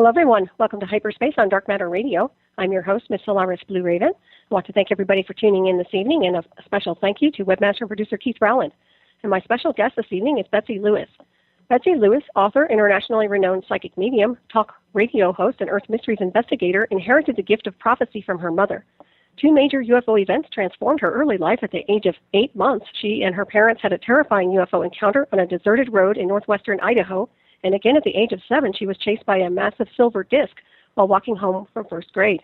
Hello, everyone. Welcome to Hyperspace on Dark Matter Radio. I'm your host, Miss Solaris BlueRaven. I want to thank everybody for tuning in this evening, and a special thank you to webmaster and producer Keith Rowland. And my special guest this evening is Betsey Lewis. Betsey Lewis, author, internationally renowned psychic medium, talk radio host, and Earth Mysteries investigator, inherited the gift of prophecy from her mother. 2 major UFO events transformed her early life. At the age of 8 months, she and her parents had a terrifying UFO encounter on a deserted road in northwestern Idaho. And again, at the age of 7, she was chased by a massive silver disc while walking home from first grade.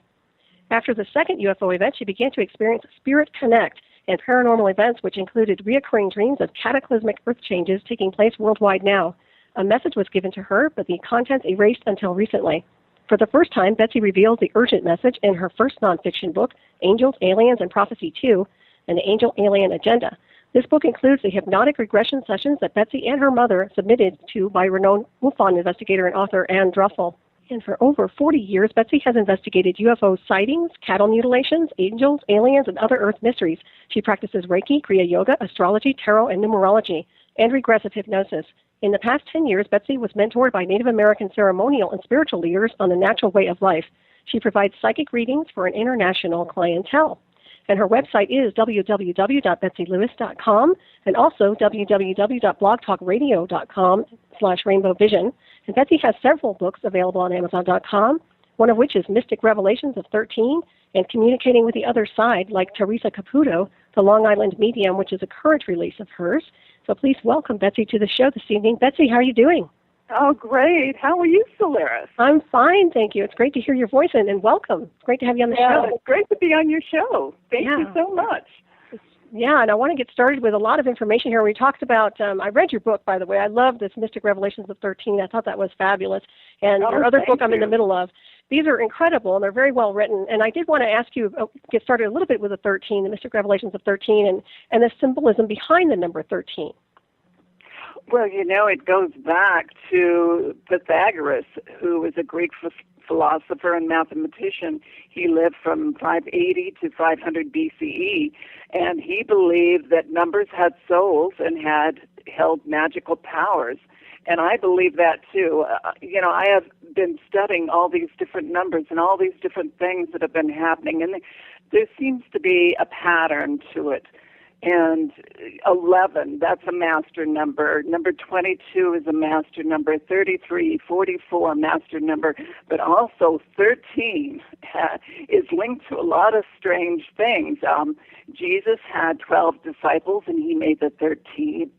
After the second UFO event, she began to experience spirit connect and paranormal events, which included reoccurring dreams of cataclysmic earth changes taking place worldwide now. A message was given to her, but the contents erased until recently. For the first time, Betsy revealed the urgent message in her first nonfiction book, Angels, Aliens, and Prophecy 2, an Angel-Alien Agenda. This book includes the hypnotic regression sessions that Betsy and her mother submitted to by renowned MUFON investigator and author Ann Druffel. And for over 40 years, Betsy has investigated UFO sightings, cattle mutilations, angels, aliens, and other Earth mysteries. She practices Reiki, Kriya Yoga, astrology, tarot, and numerology, and regressive hypnosis. In the past 10 years, Betsy was mentored by Native American ceremonial and spiritual leaders on the natural way of life. She provides psychic readings for an international clientele. And her website is www.betseylewis.com and also www.blogtalkradio.com/rainbowvision. And Betsy has several books available on Amazon.com, one of which is Mystic Revelations of 13 and Communicating with the Other Side, like Teresa Caputo, the Long Island medium, which is a current release of hers. So please welcome Betsy to the show this evening. Betsy, how are you doing? Oh, great. How are you, Solaris? I'm fine, thank you. It's great to hear your voice, and welcome. It's great to have you on the show. It's great to be on your show. Thank you so much. Yeah, and I want to get started with a lot of information here. We talked about, I read your book, by the way. I love this Mystic Revelations of 13. I thought that was fabulous. And your other book I'm in the middle of. These are incredible, and they're very well written. And I did want to ask you, get started a little bit with the 13, the Mystic Revelations of 13, and the symbolism behind the number 13. Well, you know, it goes back to Pythagoras, who was a Greek philosopher and mathematician. He lived from 580 to 500 BCE, and he believed that numbers had souls and held magical powers. And I believe that, too. You know, I have been studying all these different numbers and all these different things that have been happening, and there seems to be a pattern to it. And 11, that's a master number. Number 22 is a master number. 33, 44, master number. But also 13 is linked to a lot of strange things. Jesus had 12 disciples, and he made the 13th.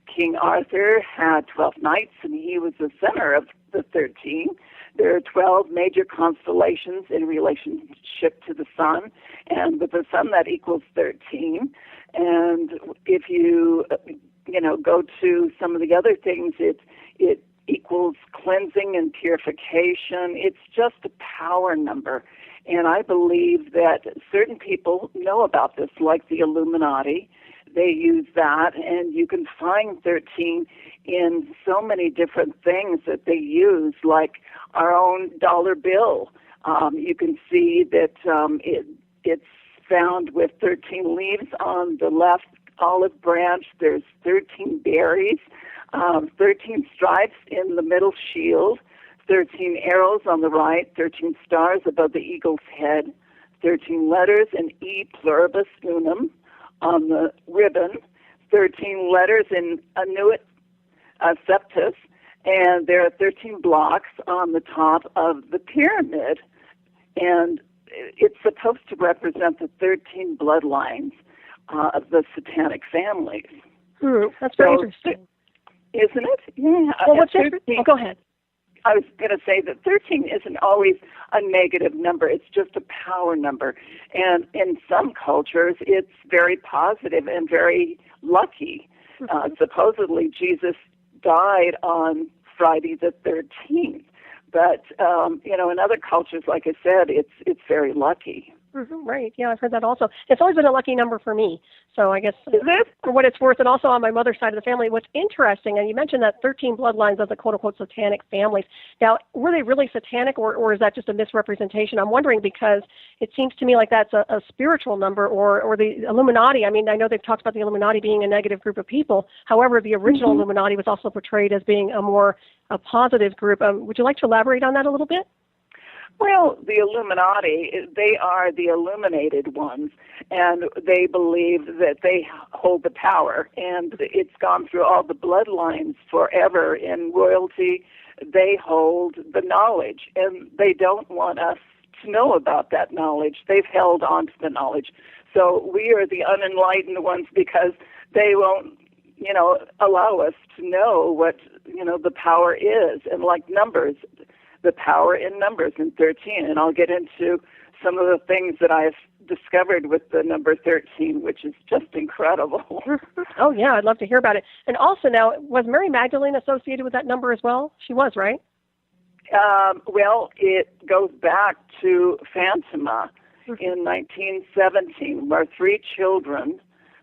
King Arthur had 12 knights, and he was the center of the 13. There are 12 major constellations in relationship to the sun, and with the sun that equals 13. And if you go to some of the other things, it equals cleansing and purification. It's just a power number. And I believe that certain people know about this, like the Illuminati. They use that, and you can find 13 in so many different things that they use, like our own dollar bill. You can see that it's found with 13 leaves on the left olive branch. There's 13 berries, 13 stripes in the middle shield, 13 arrows on the right, 13 stars above the eagle's head, 13 letters in E pluribus unum on the ribbon, 13 letters in Annuit Septus, and there are 13 blocks on the top of the pyramid. And it's supposed to represent the 13 bloodlines of the satanic families. That's very interesting. Isn't it? Yeah. Well, what's interesting? Go ahead. I was going to say that 13 isn't always a negative number. It's just a power number. And in some cultures, it's very positive and very lucky. Supposedly, Jesus died on Friday the 13th. But, in other cultures, like I said, it's very lucky. Right. Yeah, I've heard that also. It's always been a lucky number for me. So I guess Is it? for what it's worth, and also on my mother's side of the family, what's interesting, and you mentioned that 13 bloodlines of the quote-unquote satanic families. Now, were they really satanic, or is that just a misrepresentation? I'm wondering because it seems to me like that's a spiritual number, or the Illuminati. I mean, I know they've talked about the Illuminati being a negative group of people. However, the original Illuminati was also portrayed as being a positive group. Would you like to elaborate on that a little bit? Well, the Illuminati, they are the illuminated ones, and they believe that they hold the power, and it's gone through all the bloodlines forever. In royalty, they hold the knowledge, and they don't want us to know about that knowledge. They've held on to the knowledge. So we are the unenlightened ones because they won't, allow us to know what, the power is. And like numbers, the power in numbers in 13. And I'll get into some of the things that I've discovered with the number 13, which is just incredible. Oh, yeah, I'd love to hear about it. And also now, was Mary Magdalene associated with that number as well? She was, right? Well, it goes back to Fatima in 1917, where 3 children,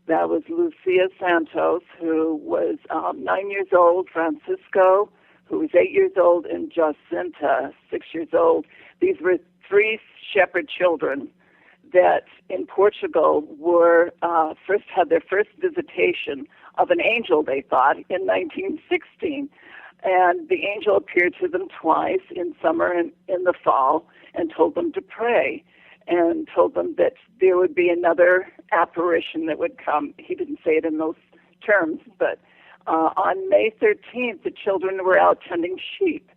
that was Lucia Santos, who was 9 years old, Francisco, who was 8 years old, and Jacinta, 6 years old. These were 3 shepherd children that in Portugal were had their first visitation of an angel, they thought, in 1916. And the angel appeared to them twice, in summer and in the fall, and told them to pray, and told them that there would be another apparition that would come. He didn't say it in those terms, but on May 13th, the children were out tending sheep,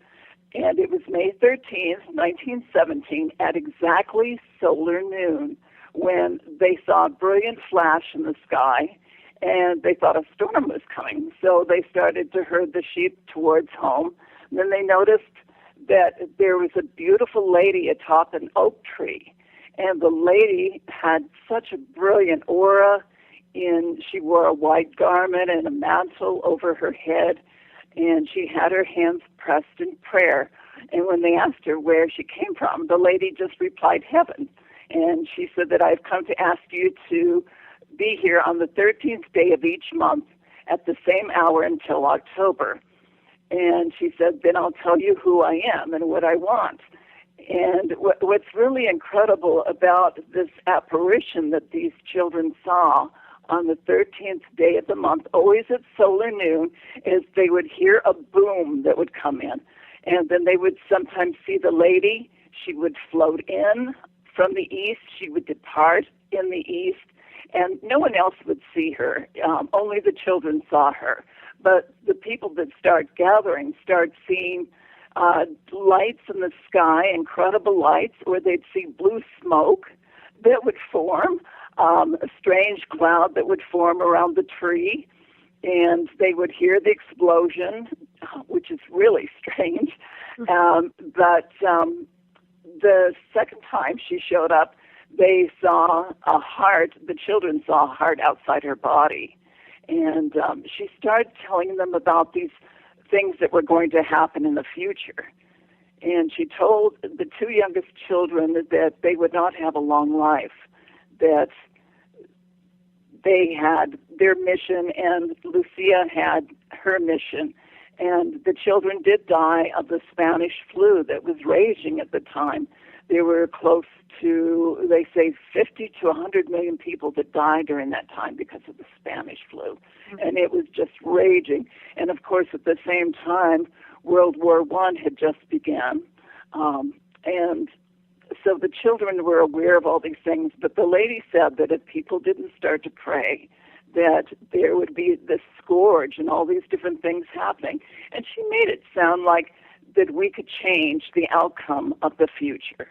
and it was May 13th, 1917, at exactly solar noon, when they saw a brilliant flash in the sky, and they thought a storm was coming. So they started to herd the sheep towards home. And then they noticed that there was a beautiful lady atop an oak tree, and the lady had such a brilliant aura. She wore a white garment and a mantle over her head, and she had her hands pressed in prayer. And when they asked her where she came from, the lady just replied, heaven. And she said that I've come to ask you to be here on the 13th day of each month at the same hour until October. And she said, then I'll tell you who I am and what I want. And what's really incredible about this apparition that these children saw on the 13th day of the month, always at solar noon, is they would hear a boom that would come in. And then they would sometimes see the lady. She would float in from the east. She would depart in the east. And no one else would see her. Only the children saw her. But the people that start gathering start seeing lights in the sky, incredible lights, or they'd see blue smoke that would form, a strange cloud that would form around the tree, and they would hear the explosion, which is really strange. But the second time she showed up, they saw a heart, the children saw a heart outside her body. And she started telling them about these things that were going to happen in the future. And she told the 2 youngest children that they would not have a long life, that they had their mission and Lucia had her mission. And the children did die of the Spanish flu that was raging at the time. There were close to, they say, 50 to 100 million people that died during that time because of the Spanish flu. And it was just raging. And, of course, at the same time, World War I had just begun. And so the children were aware of all these things. But the lady said that if people didn't start to pray, that there would be this scourge and all these different things happening. And she made it sound like that we could change the outcome of the future,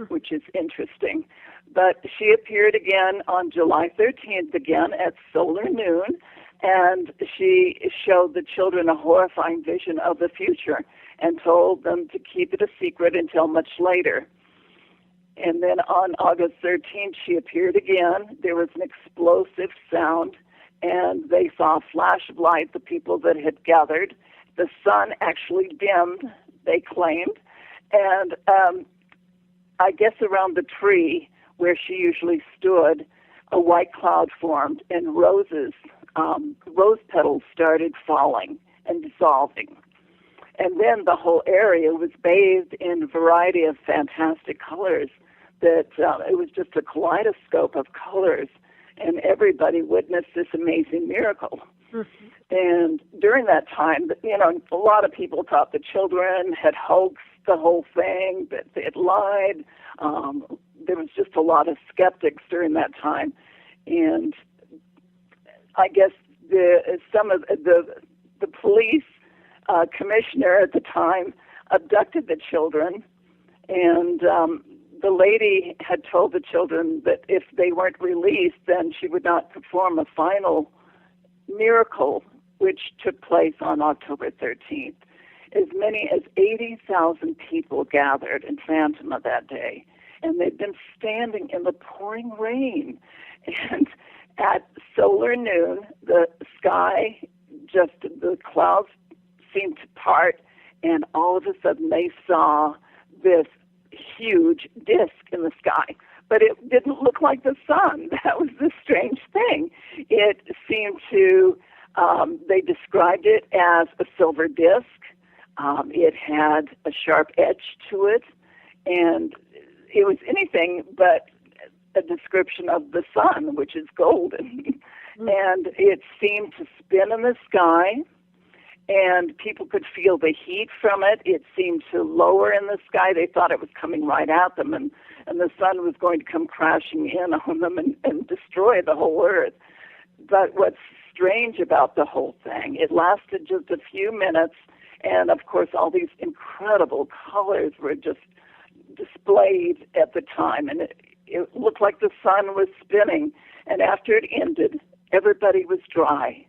which is interesting. But she appeared again on July 13th again at solar noon, and she showed the children a horrifying vision of the future and told them to keep it a secret until much later. And then on August 13th, she appeared again. There was an explosive sound, and they saw a flash of light, the people that had gathered. The sun actually dimmed, they claimed. And I guess around the tree where she usually stood, a white cloud formed, and rose petals started falling and dissolving. And then the whole area was bathed in a variety of fantastic colors that it was just a kaleidoscope of colors, and everybody witnessed this amazing miracle. Mm-hmm. And during that time, a lot of people thought the children had hoaxed the whole thing, that they had lied. There was just a lot of skeptics during that time. And I guess some of the police commissioner at the time abducted the children, and the lady had told the children that if they weren't released, then she would not perform a final miracle, which took place on October 13th. As many as 80,000 people gathered in Fatima that day, and they'd been standing in the pouring rain. And at solar noon, the sky, just the clouds seemed to part, and all of a sudden they saw this huge disk in the sky. But it didn't look like the sun. That was the strange thing. It seemed to, they described it as a silver disk. It had a sharp edge to it, and it was anything but a description of the sun, which is golden. And it seemed to spin in the sky, and people could feel the heat from it. It seemed to lower in the sky. They thought it was coming right at them, and the sun was going to come crashing in on them and destroy the whole earth. But what's strange about the whole thing, it lasted just a few minutes, and of course all these incredible colors were just displayed at the time, and it looked like the sun was spinning. And after it ended, everybody was dry.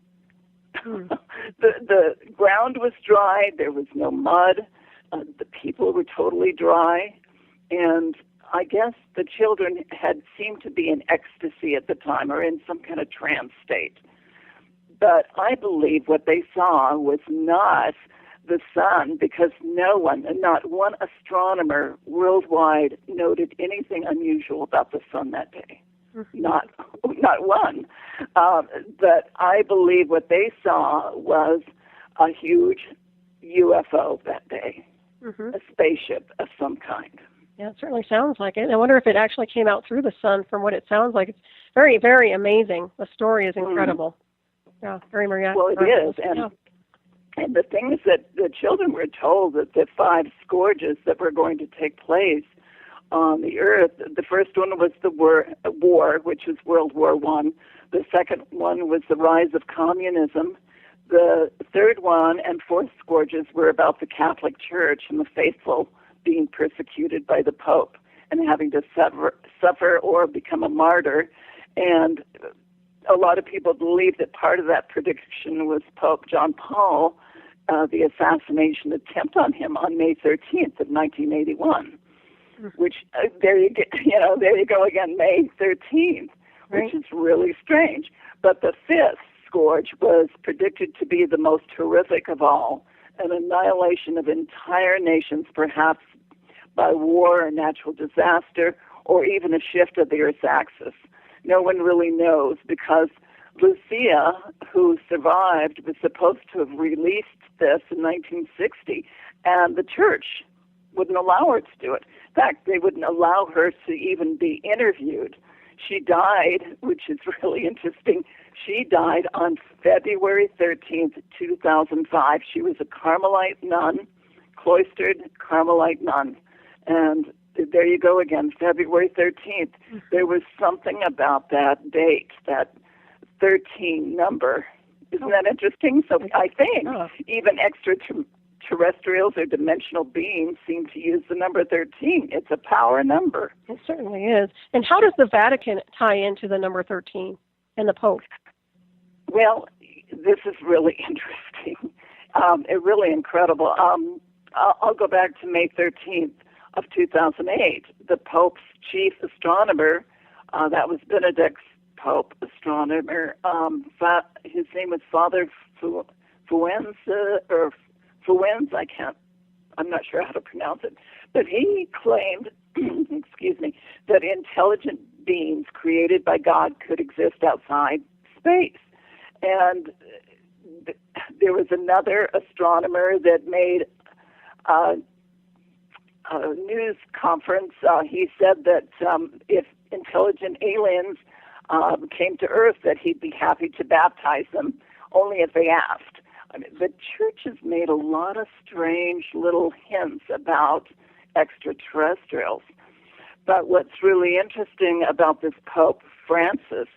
The ground was dry. There was no mud. The people were totally dry. And I guess the children had seemed to be in ecstasy at the time, or in some kind of trance state. But I believe what they saw was not the sun, because no one, not one astronomer worldwide noted anything unusual about the sun that day. Mm-hmm. Not one. But I believe what they saw was a huge UFO that day, a spaceship of some kind. Yeah, it certainly sounds like it. I wonder if it actually came out through the sun. From what it sounds like, it's very, very amazing. The story is incredible. Yeah, very miraculous. Well, it is, and the thing is that the children were told that the 5 scourges that were going to take place on the earth, the first one was the war, which was World War I. The second one was the rise of communism. The third one and fourth scourges were about the Catholic Church and the faithful being persecuted by the Pope and having to suffer or become a martyr. And a lot of people believe that part of that prediction was Pope John Paul, the assassination attempt on him on May 13th of 1981, which there you go again, May 13th, which is really strange. But the 5th scourge was predicted to be the most horrific of all, an annihilation of entire nations, perhaps by war or natural disaster, or even a shift of the Earth's axis. No one really knows, because Lucia, who survived, was supposed to have released this in 1960, and the church wouldn't allow her to do it. In fact, they wouldn't allow her to even be interviewed. She died, which is really interesting. She died on February 13th, 2005. She was a Carmelite nun, cloistered Carmelite nun. And there you go again, February 13th. There was something about that date, that 13 number. Isn't that interesting? So I think even extraterrestrials or dimensional beings seem to use the number 13. It's a power number. It certainly is. And how does the Vatican tie into the number 13 and the Pope? Well, this is really interesting. Really incredible. I'll go back to May 13th of 2008. The Pope's chief astronomer, that was Benedict's Pope astronomer, his name was Father Fuenz, I I'm not sure how to pronounce it, but he claimed, excuse me, that intelligent beings created by God could exist outside space. And there was another astronomer that made a news conference. He said that if intelligent aliens came to Earth, that he'd be happy to baptize them, only if they asked. I mean, the church has made a lot of strange little hints about extraterrestrials. But what's really interesting about this Pope Francis,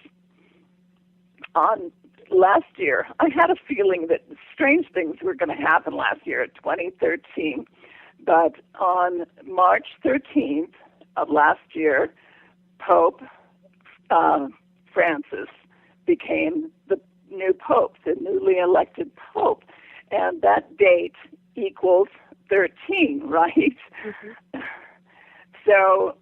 on last year, I had a feeling that strange things were going to happen last year, 2013. But on March 13th of last year, Pope Francis became the new pope, the newly elected pope. And that date equals 13, right? Mm-hmm. So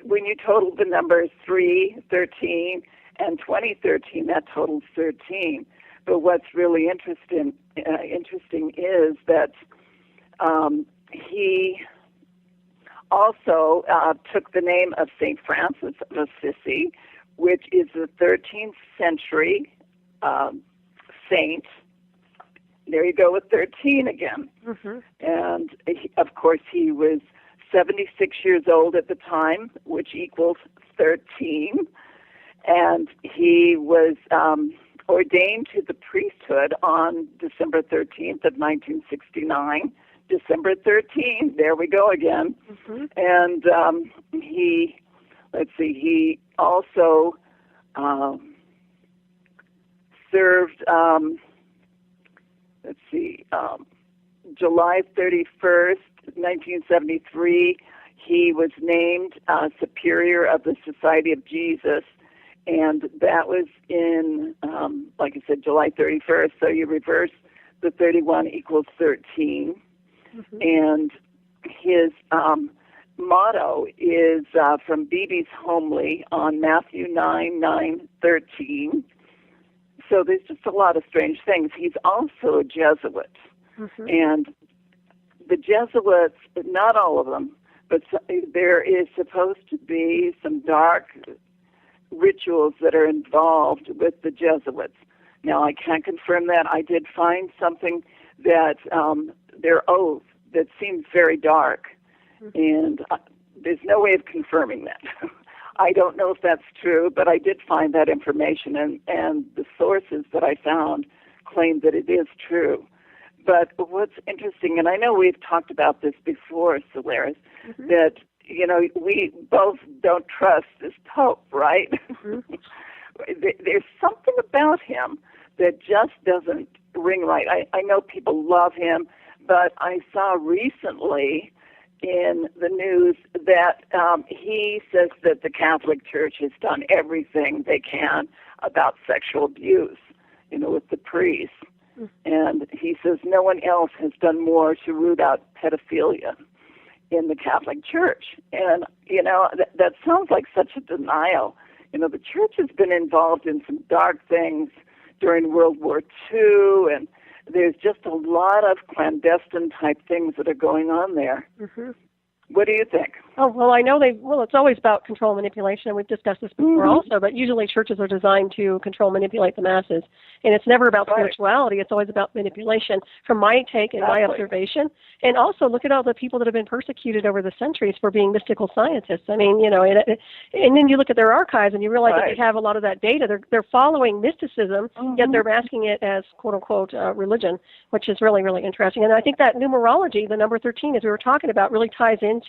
when you total the numbers 3, 13, and 2013, that totals 13. But what's really interesting is that he also took the name of St. Francis of Assisi, which is a 13th century saint. There you go with 13 again. Mm-hmm. And of course, he was 76 years old at the time, which equals 13. And he was ordained to the priesthood on December 13th of 1969. December 13th, there we go again. Mm-hmm. And he also served, July 31st, 1973, he was named Superior of the Society of Jesus, and that was in, like I said, July 31st, so you reverse the 31 equals 13. Mm-hmm. And his motto is from Beebe's Homily on Matthew 9:13. So there's just a lot of strange things. He's also a Jesuit. Mm-hmm. And the Jesuits, not all of them, but there is supposed to be some dark rituals that are involved with the Jesuits. Now, I can't confirm that. I did find something that their oath that seems very dark, and there's no way of confirming that. I don't know if that's true, but I did find that information, and the sources that I found claim that it is true. But what's interesting, and I know we've talked about this before, Solaris, mm-hmm. that, you know, we both don't trust this Pope, right? Mm-hmm. There's something about him that just doesn't ring right. I know people love him, but I saw recently in the news that he says that the Catholic Church has done everything they can about sexual abuse, you know, with the priests. Mm-hmm. And he says no one else has done more to root out pedophilia in the Catholic Church. And, you know, that sounds like such a denial. You know, the church has been involved in some dark things during World War II, and there's just a lot of clandestine type things that are going on there. Mm-hmm. What do you think? Oh, well, I know it's always about control and manipulation, and we've discussed this before also, but usually churches are designed to control and manipulate the masses. And it's never about spirituality, it's always about manipulation, from my take and my observation. And also look at all the people that have been persecuted over the centuries for being mystical scientists. I mean, you know, and then you look at their archives and you realize that they have a lot of that data. They're following mysticism, yet they're masking it as quote-unquote religion, which is really, really interesting. And I think that numerology, the number 13, as we were talking about, really ties into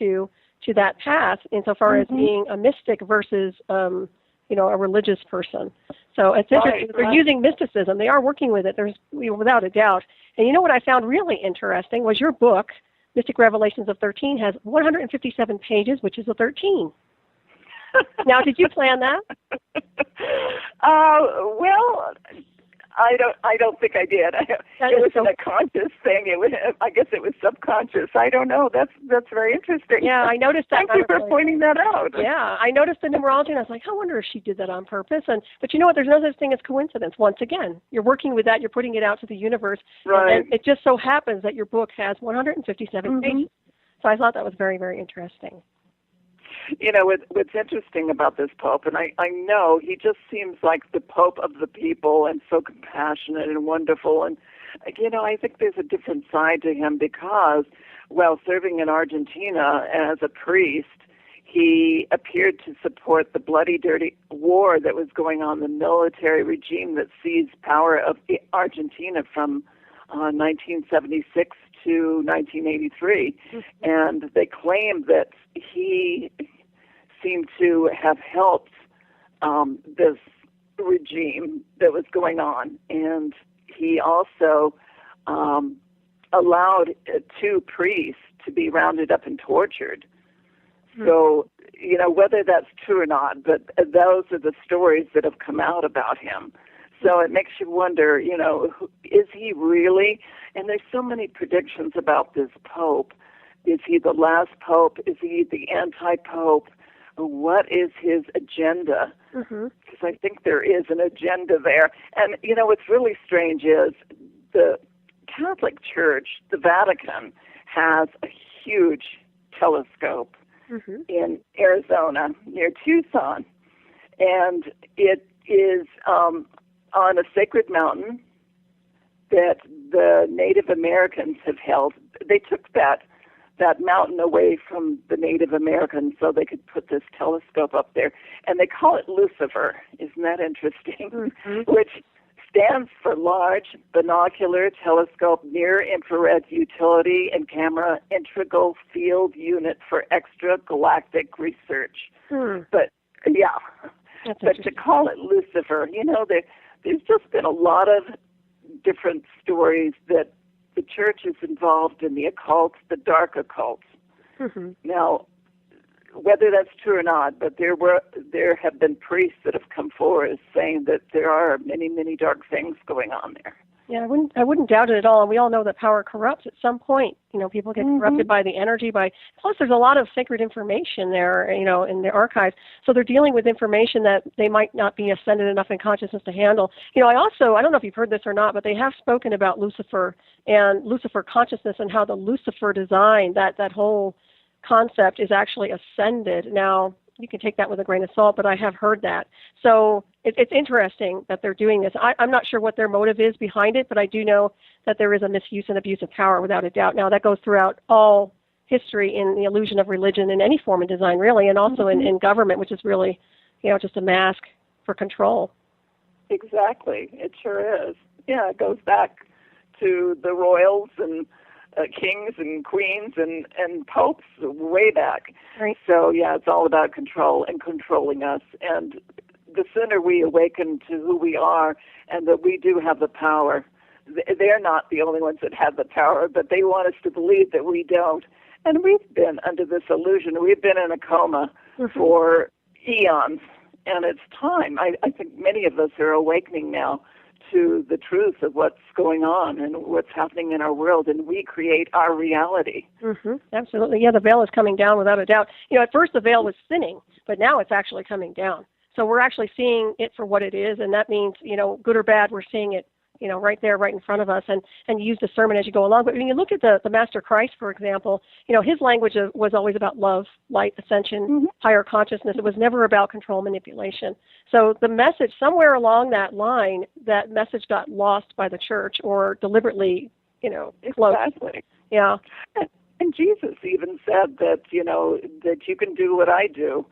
that path insofar as being a mystic versus, you know, a religious person. So it's interesting that they're using mysticism. They are working with it. There's, without a doubt. And you know what I found really interesting was your book, Mystic Revelations of 13, has 157 pages, which is a 13. Now, did you plan that? Well, I don't think I did. It wasn't a conscious thing. I guess it was subconscious. I don't know. That's very interesting. Yeah, I noticed that. Thank you for pointing that out. Yeah, I noticed the numerology, and I was like, I wonder if she did that on purpose. But you know what? There's no such thing as coincidence. Once again, you're working with that. You're putting it out to the universe. Right. And it just so happens that your book has 157 pages. So I thought that was very, very interesting. You know, what's interesting about this Pope, and I know he just seems like the Pope of the people and so compassionate and wonderful. And, you know, I think there's a different side to him because while serving in Argentina as a priest, he appeared to support the bloody, dirty war that was going on, the military regime that seized power of Argentina from 1976 to 1983. And they claimed that he seemed to have helped this regime that was going on. And he also allowed 2 priests to be rounded up and tortured. So, you know, whether that's true or not, but those are the stories that have come out about him. So it makes you wonder, you know, is he really? And there's so many predictions about this Pope. Is he the last Pope? Is he the anti-Pope? What is his agenda? Because I think there is an agenda there. And, you know, what's really strange is the Catholic Church, the Vatican, has a huge telescope in Arizona near Tucson. And it is on a sacred mountain that the Native Americans have held. They took that mountain away from the Native Americans so they could put this telescope up there. And they call it Lucifer. Isn't that interesting? Which stands for Large Binocular Telescope Near-Infrared Utility and Camera Integral Field Unit for Extragalactic Research. But, yeah. But to call it Lucifer, you know, there's just been a lot of different stories that the church is involved in the occult, the dark occult. Now, whether that's true or not, but there have been priests that have come forward saying that there are many, many dark things going on there. Yeah, I wouldn't doubt it at all. And we all know that power corrupts at some point. You know, people get corrupted by the energy. Plus, there's a lot of sacred information there, you know, in the archives. So they're dealing with information that they might not be ascended enough in consciousness to handle. You know, I don't know if you've heard this or not, but they have spoken about Lucifer and Lucifer consciousness and how the Lucifer design, that whole concept is actually ascended. Now, you can take that with a grain of salt, but I have heard that. So it's interesting that they're doing this. I'm not sure what their motive is behind it, but I do know that there is a misuse and abuse of power without a doubt. Now, that goes throughout all history in the illusion of religion in any form of design, really, and also in government, which is really, you know, just a mask for control. Exactly. It sure is. Yeah, it goes back to the royals and kings and queens and popes way back. Right. So, yeah, it's all about control and controlling us. And the sooner we awaken to who we are and that we do have the power, they're not the only ones that have the power, but they want us to believe that we don't. And we've been under this illusion. We've been in a coma for eons, and it's time. I think many of us are awakening now to the truth of what's going on and what's happening in our world, and we create our reality. Absolutely. Yeah, the veil is coming down without a doubt. You know, at first the veil was thinning, but now it's actually coming down. So we're actually seeing it for what it is, and that means, you know, good or bad, we're seeing it, you know, right there, right in front of us, and you use discernment as you go along. But when you look at the Master Christ, for example, you know, his language was always about love, light, ascension, higher consciousness. It was never about control, manipulation. So the message, somewhere along that line, that message got lost by the church or deliberately, you know, closed. Exactly. Yeah. And Jesus even said that, you know, that you can do what I do,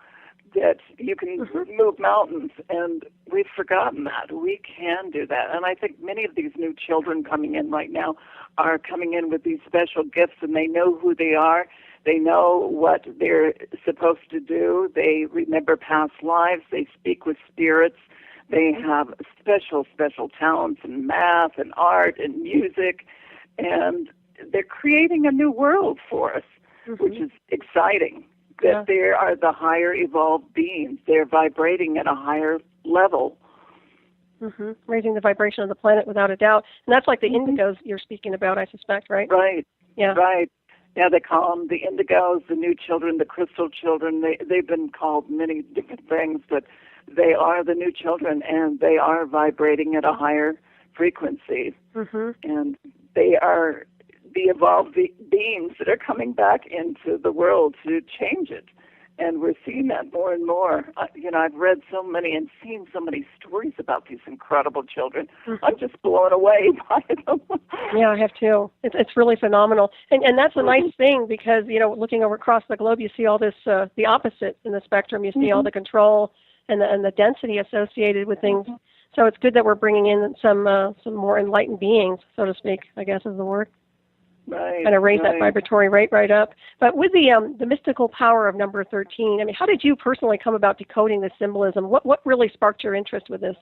that you can move mountains, and we've forgotten that. We can do that. And I think many of these new children coming in right now are coming in with these special gifts, and they know who they are. They know what they're supposed to do. They remember past lives. They speak with spirits. They have special, special talents in math and art and music, and they're creating a new world for us, which is exciting. That they are the higher evolved beings. They're vibrating at a higher level. Raising the vibration of the planet without a doubt. And that's like the indigos you're speaking about, I suspect, right? Right. Yeah. Right. Yeah, they call them the indigos, the new children, the crystal children. They've been called many different things, but they are the new children, and they are vibrating at a higher frequency. And they are the evolved beings that are coming back into the world to change it. And we're seeing that more and more. I've read so many and seen so many stories about these incredible children. I'm just blown away by them. Yeah, I have too. It's really phenomenal. And that's a nice thing because, looking over across the globe, you see all this, the opposite in the spectrum. You see all the control and the density associated with things. So it's good that we're bringing in some more enlightened beings, so to speak, I guess is the word. Right. Kind of raise that vibratory rate right up. But with the mystical power of number 13, I mean, how did you personally come about decoding this symbolism? What really sparked your interest with this?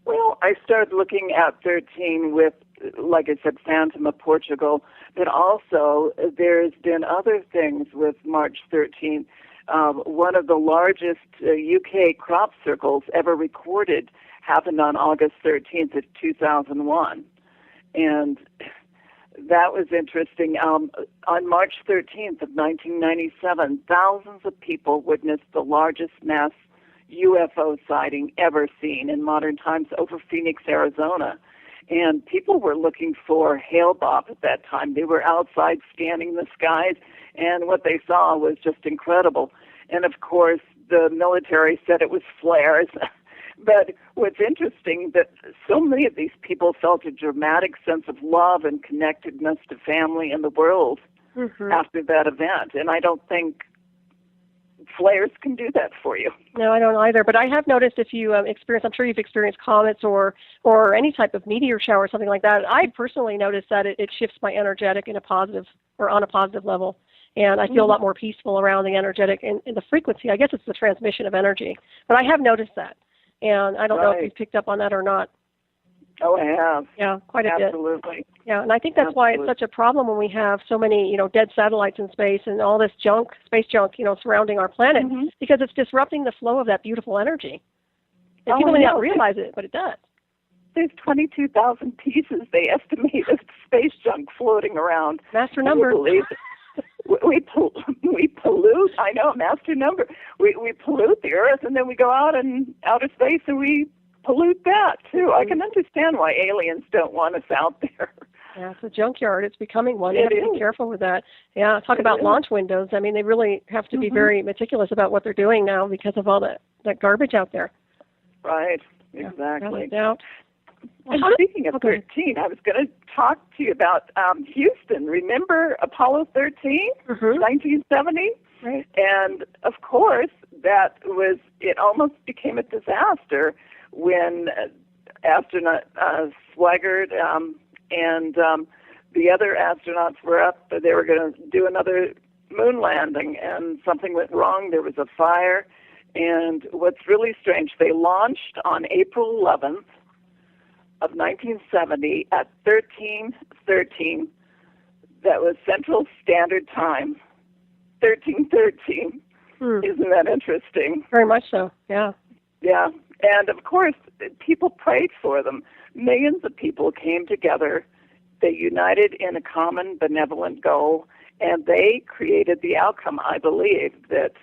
Well, I started looking at 13 with, like I said, Fatima, Portugal, but also there's been other things with March 13th. One of the largest UK crop circles ever recorded happened on August 13th of 2001. And that was interesting. On March 13th of 1997, thousands of people witnessed the largest mass UFO sighting ever seen in modern times over Phoenix, Arizona. And people were looking for Hale-Bopp at that time. They were outside scanning the skies, and what they saw was just incredible. And, of course, the military said it was flares. But what's interesting that so many of these people felt a dramatic sense of love and connectedness to family and the world after that event. And I don't think flares can do that for you. No, I don't either. But I have noticed if you experience, I'm sure you've experienced comets or any type of meteor shower or something like that, I personally noticed that it shifts my energetic in a positive or on a positive level. And I feel a lot more peaceful around the energetic and the frequency. I guess it's the transmission of energy. But I have noticed that. And I don't know if you've picked up on that or not. Oh, I have. Yeah, quite a bit. Absolutely. Yeah, and I think that's why it's such a problem when we have so many, dead satellites in space and all this junk, space junk, surrounding our planet, because it's disrupting the flow of that beautiful energy. And people may not realize it, but it does. There's 22,000 pieces, they estimate, of space junk floating around. Master number. We pollute. I know, master number. We pollute the Earth, and then we go out in outer space and we pollute that too. I can understand why aliens don't want us out there. Yeah, it's a junkyard. It's becoming one. You have to be careful with that. Yeah, talk about launch windows. I mean, they really have to be very meticulous about what they're doing now because of all that garbage out there. Right. Exactly. Yeah, and speaking of 13, I was going to talk to you about Houston. Remember Apollo 13, 1970? Right. And, of course, it almost became a disaster when astronaut Swigert and the other astronauts were up. They were going to do another moon landing, and something went wrong. There was a fire. And what's really strange, they launched on April 11th, of 1970 at 13:13. That was Central Standard Time. 13:13. Isn't that interesting? Very much so. Yeah. Yeah. And of course, people prayed for them. Millions of people came together. They united in a common benevolent goal, and they created the outcome, I believe, that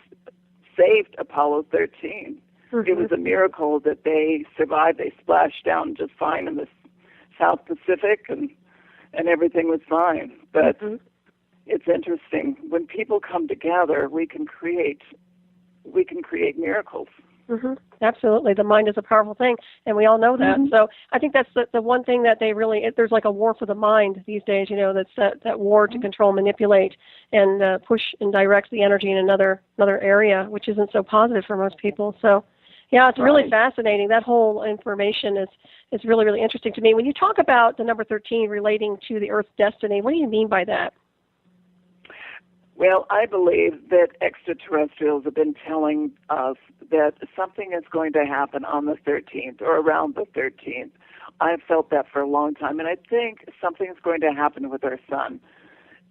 saved Apollo 13. It was a miracle that they survived. They splashed down just fine in the South Pacific, and everything was fine. But it's interesting. When people come together, we can create miracles. Absolutely. The mind is a powerful thing, and we all know that. So I think that's the one thing that they really, there's like a war for the mind these days, that's that war to control, manipulate, and push and direct the energy in another area, which isn't so positive for most people. So, yeah, it's really fascinating. That whole information is really, really interesting to me. When you talk about the number 13 relating to the Earth's destiny, what do you mean by that? Well, I believe that extraterrestrials have been telling us that something is going to happen on the 13th or around the 13th. I've felt that for a long time, and I think something's going to happen with our sun.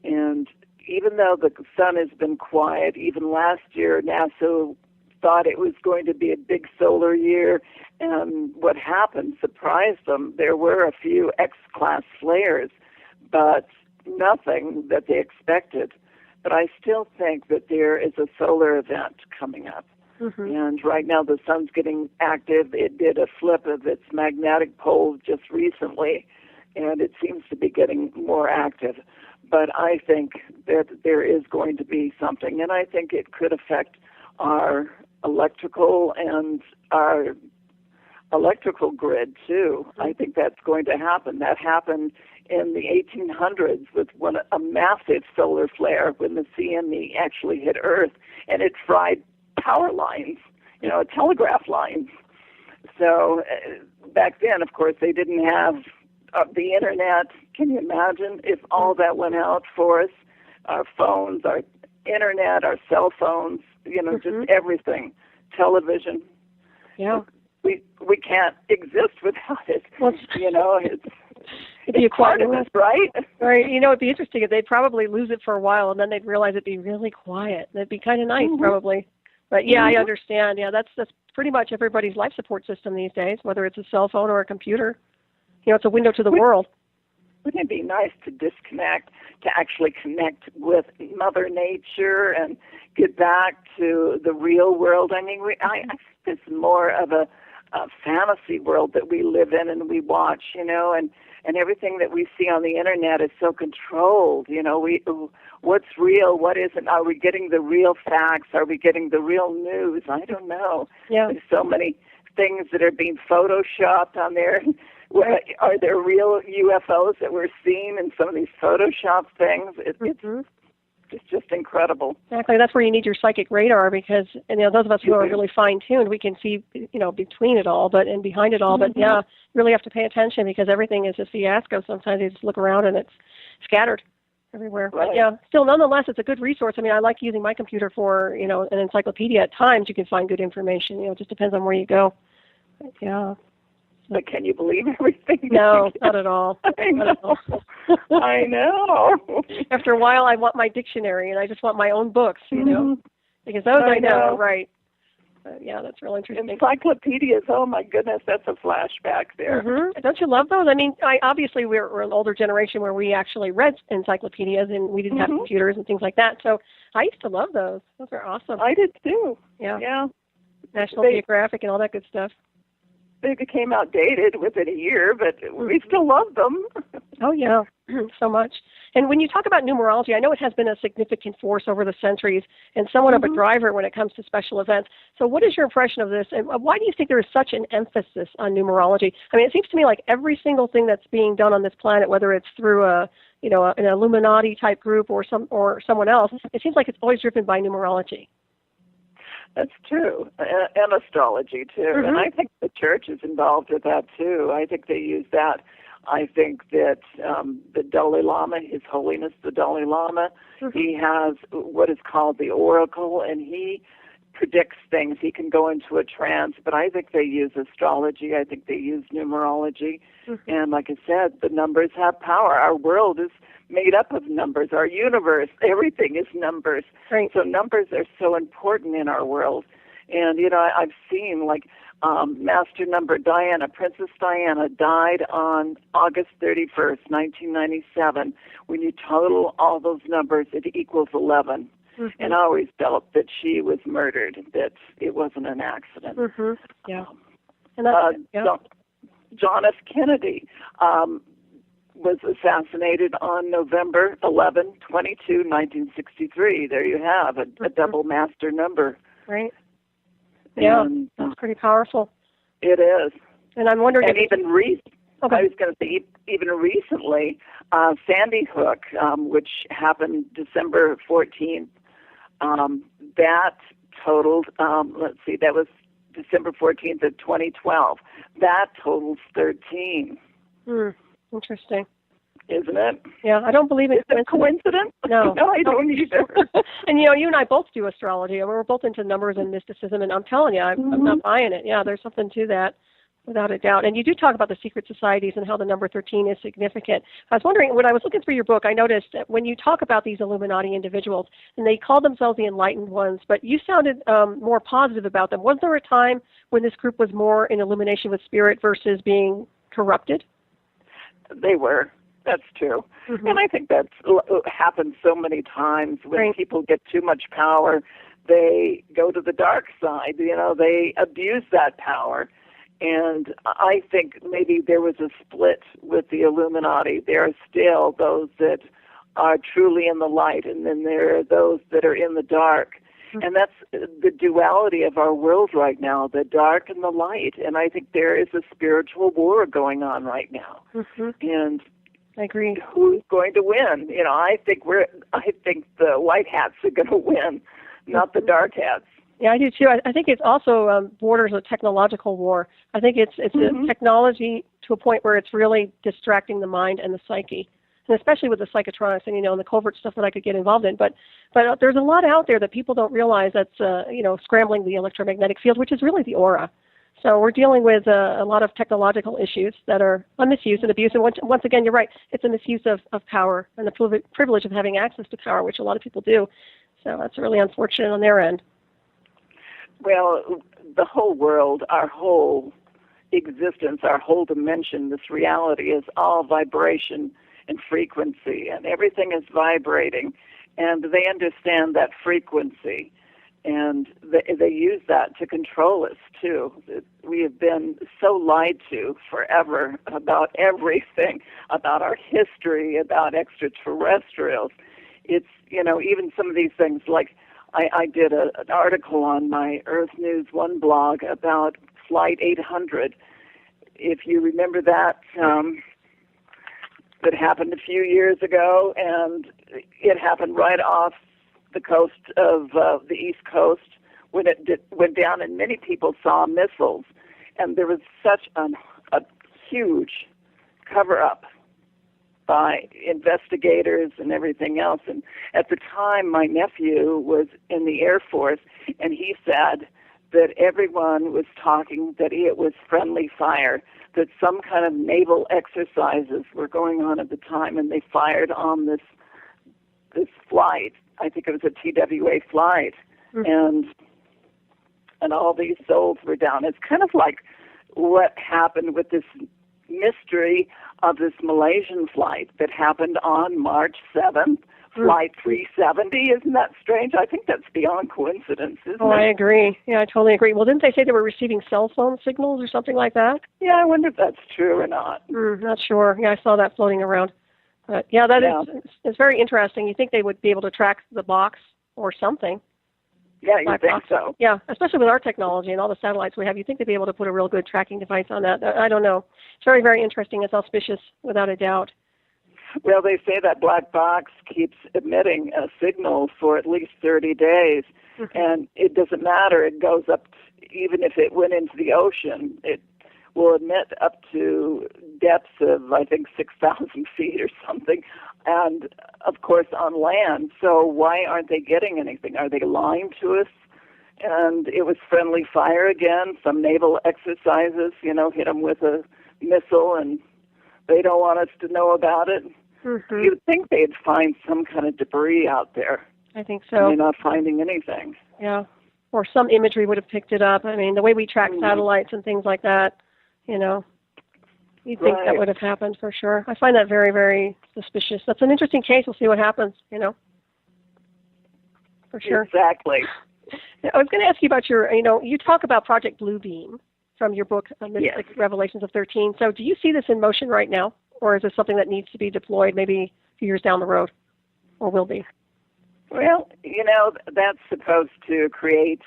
And even though the sun has been quiet, even last year NASA thought it was going to be a big solar year, and what happened surprised them. There were a few X-class flares, but nothing that they expected. But I still think that there is a solar event coming up. And right now the sun's getting active. It did a flip of its magnetic pole just recently, and it seems to be getting more active. But I think that there is going to be something, and I think it could affect our electrical and our electrical grid too. I think that's going to happen. That happened in the 1800s with a massive solar flare when the CME actually hit Earth, and it fried power lines, telegraph lines. So back then, of course, they didn't have the internet. Can you imagine if all that went out for us? Our phones, our internet, our cell phones, just everything, television. Yeah. We can't exist without it. Well, it's part of us, right? Right. It'd be interesting if they'd probably lose it for a while, and then they'd realize it'd be really quiet. That'd be kind of nice, probably. But yeah, I understand. Yeah, that's pretty much everybody's life support system these days, whether it's a cell phone or a computer. It's a window to the world. Wouldn't it be nice to disconnect, to actually connect with Mother Nature and get back to the real world? I mean, I think it's more of a fantasy world that we live in and we watch, and everything that we see on the internet is so controlled. What's real, what isn't? Are we getting the real facts? Are we getting the real news? I don't know. Yeah. There's so many things that are being photoshopped on there. Are there real UFOs that we're seeing in some of these Photoshop things? It's just incredible. Exactly. That's where you need your psychic radar, because those of us who are really fine-tuned, we can see between it all, and behind it all. But yeah, you really have to pay attention, because everything is a fiasco. Sometimes you just look around and it's scattered everywhere. Right. But yeah, still, nonetheless, it's a good resource. I mean, I like using my computer for an encyclopedia. At times, you can find good information. It just depends on where you go. But, yeah. But can you believe everything? No, not at all. I know. I know. After a while, I want my dictionary, and I just want my own books, because those I know, right. But yeah, that's real interesting. Encyclopedias, oh my goodness, that's a flashback there. Don't you love those? I mean, obviously we're an older generation where we actually read encyclopedias, and we didn't have computers and things like that. So I used to love those. Those are awesome. I did too. Yeah. National Geographic and all that good stuff. They became outdated within a year, but we still love them. Oh, yeah, so much. And when you talk about numerology, I know it has been a significant force over the centuries and somewhat of a driver when it comes to special events. So what is your impression of this, and why do you think there is such an emphasis on numerology? I mean, it seems to me like every single thing that's being done on this planet, whether it's through an Illuminati-type group or someone else, it seems like it's always driven by numerology. That's true, and astrology, too. And I think the church is involved with that, too. I think they use that. I think that the Dalai Lama, His Holiness the Dalai Lama, he has what is called the oracle, and he predicts things. He can go into a trance, but I think they use astrology. I think they use numerology. And like I said, the numbers have power. Our world is made up of numbers. Our universe, everything is numbers. Right. So numbers are so important in our world. And, I've seen, Master Number Diana, Princess Diana, died on August 31st, 1997. When you total all those numbers, it equals 11. And I always felt that she was murdered, that it wasn't an accident. Yeah. John F. Kennedy was assassinated on November 11, 1963. There you have a double master number. Right. Yeah, that's pretty powerful. It is. And I'm wondering I was going to say, even recently, Sandy Hook, which happened December 14th, that totaled, that was December 14th of 2012. That totals 13. Interesting. Isn't it? Yeah, I don't believe in coincidence. No. No, I don't either. And you and I both do astrology. We're both into numbers and mysticism, and I'm telling you, I'm not buying it. Yeah, there's something to that. without a doubt. And you do talk about the secret societies and how the number 13 is significant. I was wondering, when I was looking through your book, I noticed that when you talk about these Illuminati individuals, and they call themselves the enlightened ones, but you sounded more positive about them. Was there a time when this group was more in illumination with spirit versus being corrupted? They were. That's true. Mm-hmm. And I think that's happened so many times when people get too much power. They go to the dark side, they abuse that power. And I think maybe there was a split with the Illuminati. There are still those that are truly in the light, and then there are those that are in the dark. Mm-hmm. And that's the duality of our world right now, the dark and the light. And I think there is a spiritual war going on right now. Mm-hmm. And I agree. Who's going to win? I think the white hats are going to win, not the dark hats. Yeah, I do too. I think it's also borders a technological war. I think it's mm-hmm. a technology to a point where it's really distracting the mind and the psyche, and especially with the psychotronics and and the covert stuff that I could get involved in. But there's a lot out there that people don't realize that's scrambling the electromagnetic field, which is really the aura. So we're dealing with a lot of technological issues that are a misuse and abuse. And once again, you're right, it's a misuse of power and the privilege of having access to power, which a lot of people do. So that's really unfortunate on their end. Well, the whole world, our whole existence, our whole dimension, this reality is all vibration and frequency, and everything is vibrating. And they understand that frequency. And they use that to control us, too. We have been so lied to forever about everything, about our history, about extraterrestrials. It's, even some of these things, like I did an article on my Earth News One blog about Flight 800. If you remember that, that happened a few years ago, and it happened right off the coast of the East Coast when it went down, and many people saw missiles, and there was such a huge cover-up by investigators and everything else. And at the time, my nephew was in the Air Force, and he said that everyone was talking that it was friendly fire, that some kind of naval exercises were going on at the time, and they fired on this flight. I think it was a TWA flight, mm-hmm. and all these souls were down. It's kind of like what happened with this mystery of this Malaysian flight that happened on March 7th, Flight 370. Isn't that strange? I think that's beyond coincidence, isn't it? I agree. Yeah, I totally agree. Well, didn't they say they were receiving cell phone signals or something like that? Yeah, I wonder if that's true or not. Not sure. Yeah, I saw that floating around. But yeah, it's very interesting. You think they would be able to track the box or something? Yeah, you think so? Yeah, especially with our technology and all the satellites we have, you think they'd be able to put a real good tracking device on that. I don't know. It's very, very interesting. It's auspicious, without a doubt. Well, they say that black box keeps emitting a signal for at least 30 days, mm-hmm. and it doesn't matter. It goes up, even if it went into the ocean, it will emit up to depths of, I think, 6,000 feet or something, and, of course, on land. So why aren't they getting anything? Are they lying to us? And it was friendly fire again, some naval exercises, hit them with a missile, and they don't want us to know about it. Mm-hmm. You'd think they'd find some kind of debris out there. I think so. And they're not finding anything. Yeah. Or some imagery would have picked it up. I mean, the way we track satellites and things like that, you'd think that would have happened for sure. I find that very, very suspicious. That's an interesting case. We'll see what happens, for sure. Exactly. I was going to ask you about your, you talk about Project Bluebeam from your book, Mystic Revelations of 13. So do you see this in motion right now, or is this something that needs to be deployed maybe a few years down the road, or will be? Well, that's supposed to create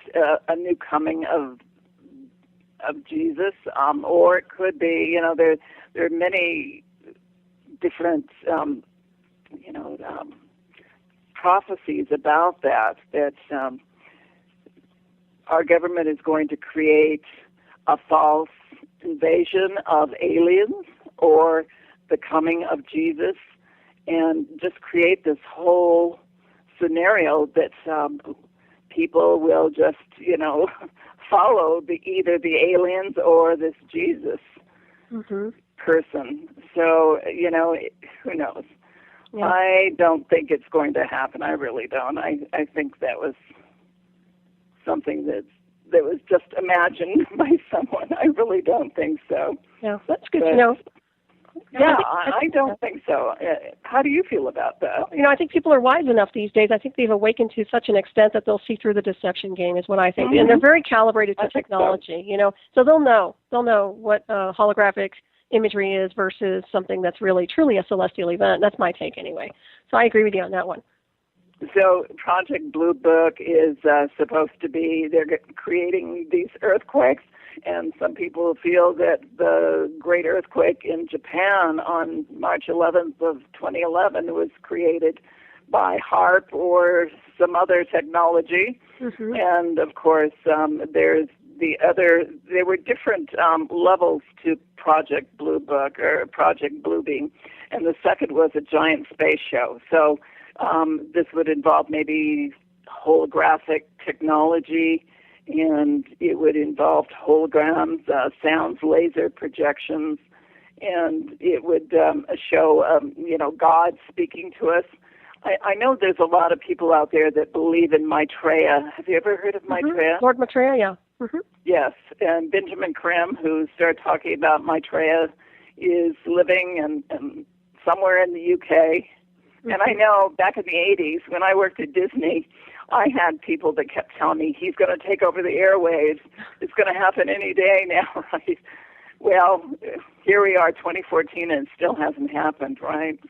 a new coming of Jesus, or it could be, there are many different, prophecies about that our government is going to create a false invasion of aliens or the coming of Jesus, and just create this whole scenario that people will just, follow either the aliens or this Jesus person. So, who knows? Yeah. I don't think it's going to happen. I really don't. I think that was something that was just imagined by someone. I really don't think so. Yeah, that's good to know. Yeah, I don't think so. How do you feel about that? I think people are wise enough these days. I think they've awakened to such an extent that they'll see through the deception game, is what I think. And they're very calibrated to technology, so they'll know what holographic imagery is versus something that's really, truly a celestial event. That's my take anyway. So I agree with you on that one. So Project Blue Book is supposed to be, they're creating these earthquakes, and some people feel that the great earthquake in Japan on March 11th of 2011 was created by HARP or some other technology. And of course, there were different levels to Project Blue Book or Project Bluebeam, and the second was a giant space show. So this would involve maybe holographic technology, and it would involve holograms, sounds, laser projections, and it would show, God speaking to us. I know there's a lot of people out there that believe in Maitreya. Have you ever heard of Maitreya? Lord Maitreya, yeah. Yes, and Benjamin Krim, who started talking about Maitreya, is living in somewhere in the UK. And I know back in the 80s, when I worked at Disney, I had people that kept telling me, he's going to take over the airwaves. It's going to happen any day now, right? Well, here we are, 2014, and it still hasn't happened, right?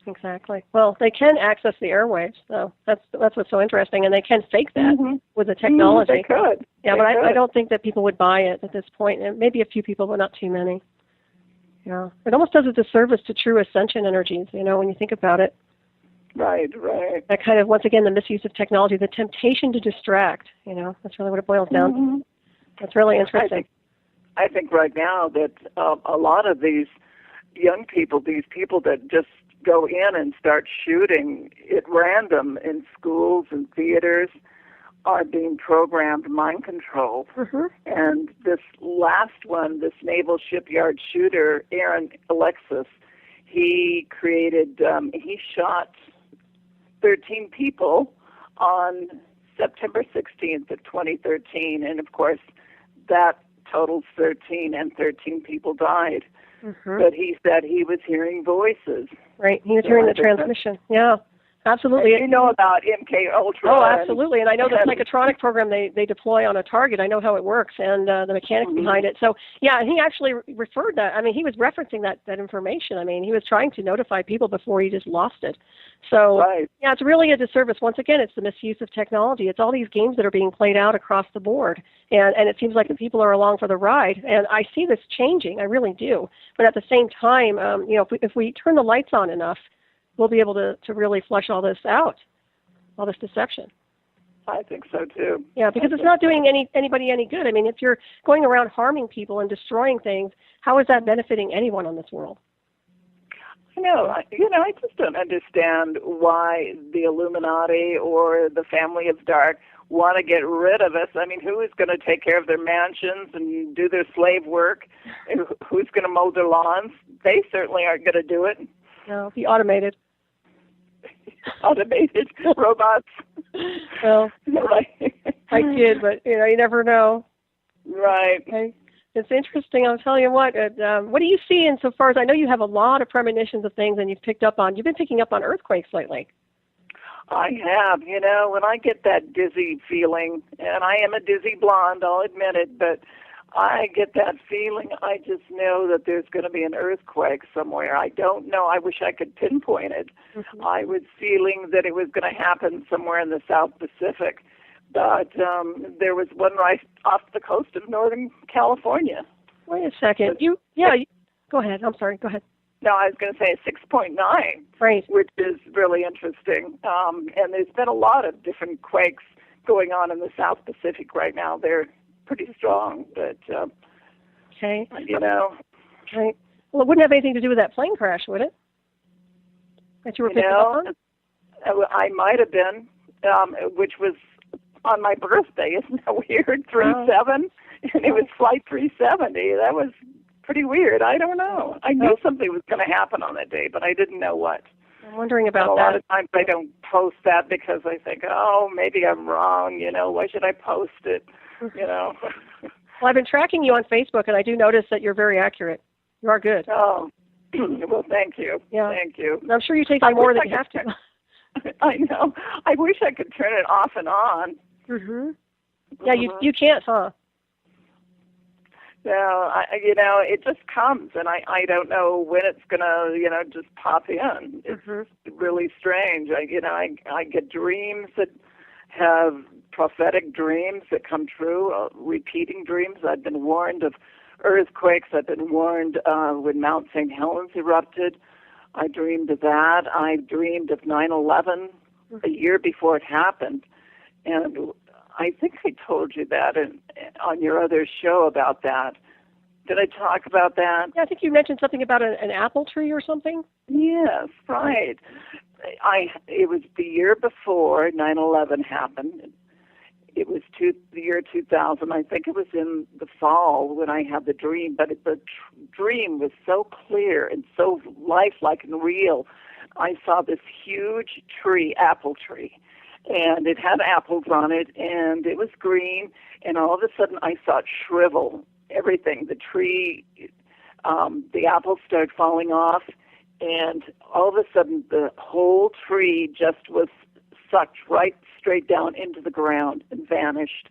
Exactly. Well, they can access the airwaves, so that's what's so interesting, and they can fake that with the technology. They could. Yeah, but I don't think that people would buy it at this point. And maybe a few people, but not too many. Yeah, it almost does a disservice to true ascension energies, when you think about it. Right. That kind of, once again, the misuse of technology, the temptation to distract, that's really what it boils down to. That's really interesting. I think right now that a lot of these young people, these people that just go in and start shooting at random in schools and theaters, are being programmed mind control. And this last one, this naval shipyard shooter, Aaron Alexis, he shot 13 people on September 16th of 2013. And of course, that totals 13, and 13 people died. But he said he was hearing voices. Right, he was hearing the transmission, yeah. Absolutely. And you know about MK Ultra. Oh, absolutely. And I know the psychotronic program they deploy on a target. I know how it works and the mechanics behind it. So, yeah, he actually referred that. I mean, he was referencing that information. I mean, he was trying to notify people before he just lost it. So, yeah, it's really a disservice. Once again, it's the misuse of technology. It's all these games that are being played out across the board. And it seems like the people are along for the ride. And I see this changing. I really do. But at the same time, if we turn the lights on enough, we'll be able to really flush all this out, all this deception. I think so, too. Yeah, because it's not doing anybody any good. I mean, if you're going around harming people and destroying things, how is that benefiting anyone on this world? I just don't understand why the Illuminati or the family of dark want to get rid of us. I mean, who is going to take care of their mansions and do their slave work? Who's going to mow their lawns? They certainly aren't going to do it. No, be automated. Automated robots. Well, I kid, but you never know. Right. Okay. It's interesting. I'll tell you what. What do you see insofar as I know you have a lot of premonitions of things, and you've been picking up on earthquakes lately. I have. When I get that dizzy feeling, and I am a dizzy blonde, I'll admit it, but I get that feeling. I just know that there's going to be an earthquake somewhere. I don't know. I wish I could pinpoint it. I was feeling that it was going to happen somewhere in the South Pacific, but there was one right off the coast of Northern California. Wait a second. Go ahead. I'm sorry. Go ahead. No, I was going to say 6.9, right, which is really interesting. And there's been a lot of different quakes going on in the South Pacific right now. They're pretty strong, but okay. Right. Well, it wouldn't have anything to do with that plane crash, would it? That you were picking up on? I might have been, which was on my birthday. Isn't that weird? 37, and it was flight 370. That was pretty weird. I don't know. I knew something was going to happen on that day, but I didn't know what. I'm wondering about a that. A lot of times I don't post that because I think, oh, maybe I'm wrong. Why should I post it? Well, I've been tracking you on Facebook, and I do notice that you're very accurate. You are good. Oh, well, thank you. Yeah. Thank you. I'm sure you take on more than you have to. I know. I wish I could turn it off and on. Yeah, you can't, huh? No, it just comes, and I don't know when it's gonna, just pop in. It's really strange. I get dreams that have prophetic dreams that come true, repeating dreams. I've been warned of earthquakes. I've been warned when Mount St. Helens erupted. I dreamed of that. I dreamed of 9/11 a year before it happened, and I think I told you that on your other show about that. Did I talk about that? Yeah, I think you mentioned something about an apple tree or something. Yes, right. It was the year before 9/11 happened. It was the year 2000. I think it was in the fall when I had the dream, but the dream was so clear and so lifelike and real. I saw this huge tree, apple tree, and it had apples on it, and it was green, and all of a sudden I saw it shrivel, everything. The tree, the apples started falling off, and all of a sudden the whole tree just was sucked right straight down into the ground and vanished.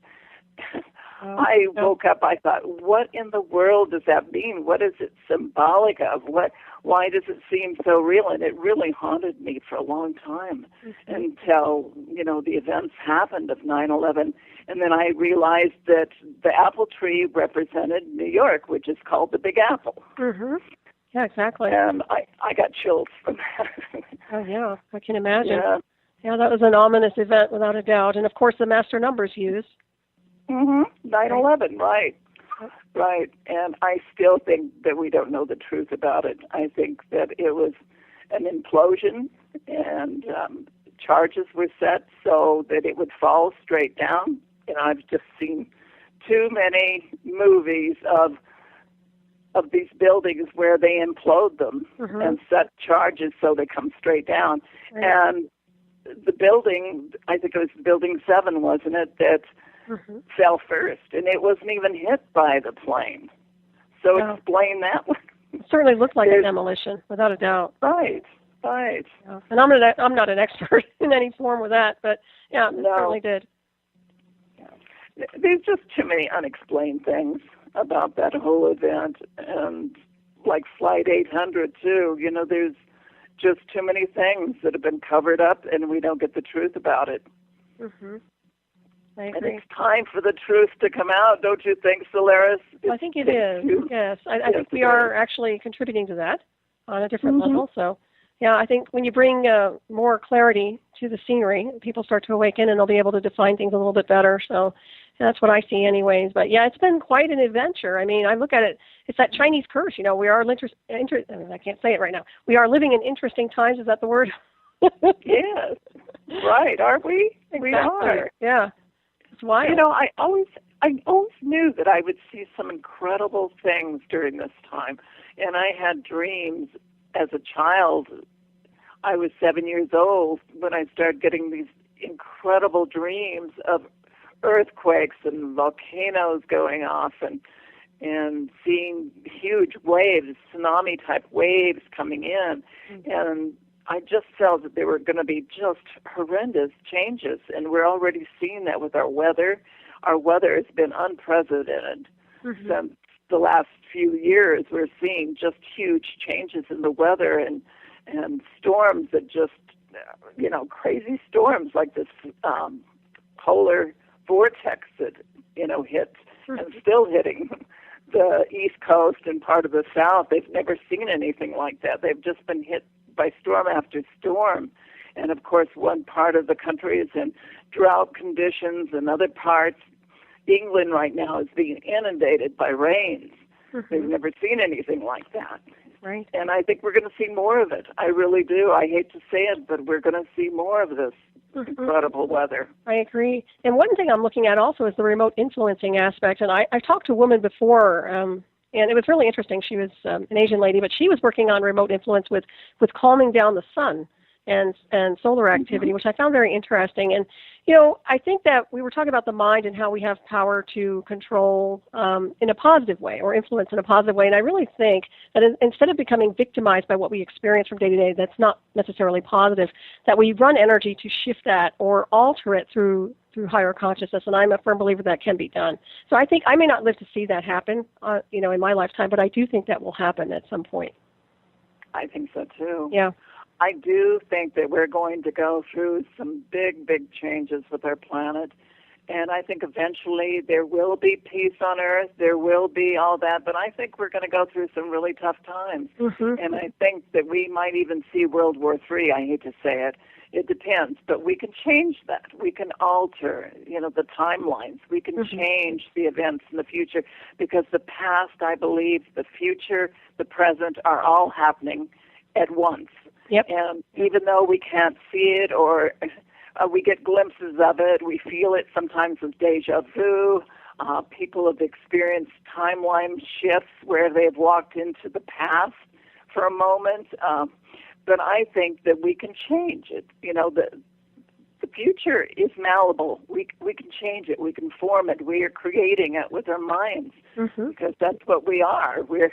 I woke up, I thought, what in the world does that mean? What is it symbolic of? Why does it seem so real? And it really haunted me for a long time until, the events happened of 9/11. And then I realized that the apple tree represented New York, which is called the Big Apple. Yeah, exactly. And I got chills from that. Oh, yeah, I can imagine. Yeah, that was an ominous event without a doubt. And, of course, the master numbers used. 9/11, right. Right. And I still think that we don't know the truth about it. I think that it was an implosion, and charges were set so that it would fall straight down. I've just seen too many movies of these buildings where they implode them and set charges so they come straight down. Right. And the building, I think it was Building 7, wasn't it, that fell first, and it wasn't even hit by the plane. So explain that one. It certainly looked like a demolition, without a doubt. Right. Yeah. And I'm not an expert in any form with that, but yeah, it certainly did. Yeah. There's just too many unexplained things about that whole event, and like Flight 800 too. There's just too many things that have been covered up, and we don't get the truth about it. I agree. And it's time for the truth to come out, don't you think, Solaris? I think it is. Yes, I think we are actually contributing to that on a different level. So, yeah, I think when you bring more clarity to the scenery, people start to awaken, and they'll be able to define things a little bit better. So, that's what I see, anyways. But yeah, it's been quite an adventure. I mean, I look at it. It's that Chinese curse. We are I can't say it right now. We are living in interesting times. Is that the word? Yes. Right. Are we? Exactly. We are. Yeah. It's wild. I always knew that I would see some incredible things during this time. And I had dreams as a child. I was 7 years old when I started getting these incredible dreams of earthquakes and volcanoes going off and seeing huge waves, tsunami-type waves coming in. And I just felt that there were going to be just horrendous changes, and we're already seeing that with our weather. Our weather has been unprecedented since the last few years. We're seeing just huge changes in the weather and storms that just, crazy storms like this polar vortex that, hit and still hitting the East Coast and part of the South. They've never seen anything like that. They've just been hit by storm after storm. And, of course, one part of the country is in drought conditions, and other parts, England right now is being inundated by rains. They've never seen anything like that. Right. And I think we're going to see more of it. I really do. I hate to say it, but we're going to see more of this incredible weather. I agree. And one thing I'm looking at also is the remote influencing aspect. And I talked to a woman before, and it was really interesting. She was an Asian lady, but she was working on remote influence with calming down the sun and solar activity, which I found very interesting. And, you know, I think that we were talking about the mind and how we have power to control in a positive way or influence in a positive way. And I really think that instead of becoming victimized by what we experience from day to day that's not necessarily positive, that we run energy to shift that or alter it through higher consciousness. And I'm a firm believer that can be done. So I think I may not live to see that happen, you know, in my lifetime, but I do think that will happen at some point. I think so, too. Yeah. I do think that we're going to go through some big, big changes with our planet. And I think eventually there will be peace on Earth. There will be all that. But I think we're going to go through some really tough times. And I think that we might even see World War III. I hate to say it. It depends. But we can change that. We can alter, you know, the timelines. We can change the events in the future. Because the past, I believe, the future, the present are all happening at once. Yep. And even though we can't see it or we get glimpses of it, we feel it sometimes with deja vu. People have experienced timeline shifts where they've walked into the past for a moment. But I think that we can change it. You know, the future is malleable. We can change it. We can form it. We are creating it with our minds because that's what we are. We're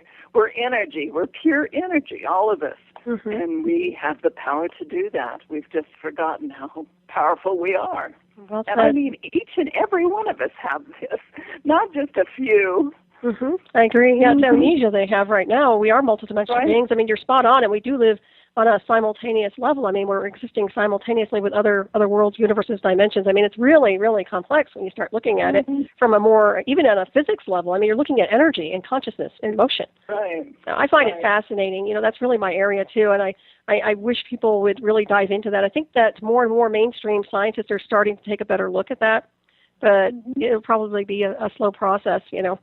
energy. We're pure energy, all of us. And we have the power to do that. We've just forgotten how powerful we are. Well said. And I mean, each and every one of us have this, not just a few. I agree. Yeah, it's amnesia they have right now. We are multidimensional beings. I mean, you're spot on, and we do live on a simultaneous level. I mean, we're existing simultaneously with other worlds, universes, dimensions. I mean, it's really, really complex when you start looking at it from a more, even at a physics level. I mean, you're looking at energy and consciousness and motion. Right. Now, I find it fascinating. You know, that's really my area, too, and I wish people would really dive into that. I think that more and more mainstream scientists are starting to take a better look at that, but it'll probably be a slow process, you know.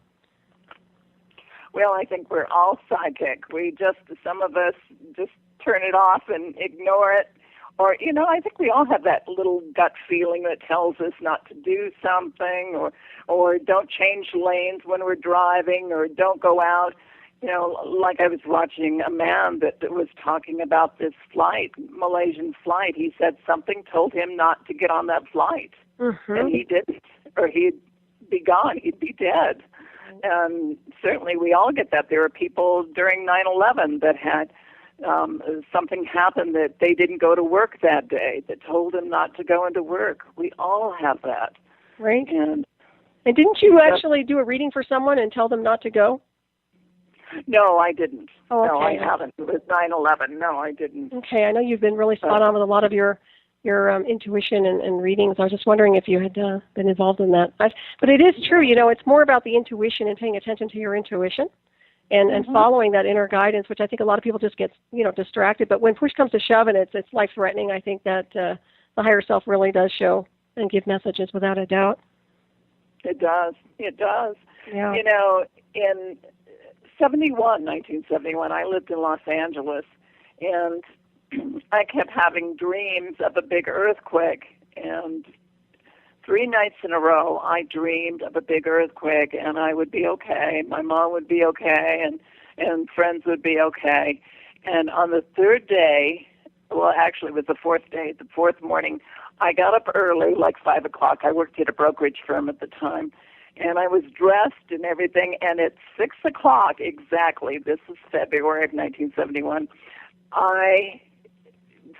Well, I think we're all psychic. Some of us just turn it off and ignore it. Or, you know, I think we all have that little gut feeling that tells us not to do something or don't change lanes when we're driving or don't go out. You know, like I was watching a man that was talking about this flight, Malaysian flight. He said something told him not to get on that flight. And he didn't, or he'd be gone. He'd be dead. And certainly we all get that. There are people during 9/11 that had something happen that they didn't go to work that day, that told them not to go into work. We all have that. Right. And didn't you actually do a reading for someone and tell them not to go? No, I didn't. Oh, okay. No, I haven't. It was 9/11. No, I didn't. Okay, I know you've been really spot on with a lot of your intuition and readings. I was just wondering if you had been involved in that. But it is true, you know, it's more about the intuition and paying attention to your intuition and following that inner guidance, which I think a lot of people just get, you know, distracted. But when push comes to shove and it's life-threatening, I think that the higher self really does show and give messages without a doubt. It does. It does. Yeah. You know, in 1971, I lived in Los Angeles, and I kept having dreams of a big earthquake, and 3 nights in a row I dreamed of a big earthquake, and I would be okay, my mom would be okay, and friends would be okay. And on the third day, well, actually it was the fourth day, the fourth morning, I got up early, like 5 o'clock. I worked at a brokerage firm at the time, and I was dressed and everything, and at 6 o'clock exactly, this is February of 1971, I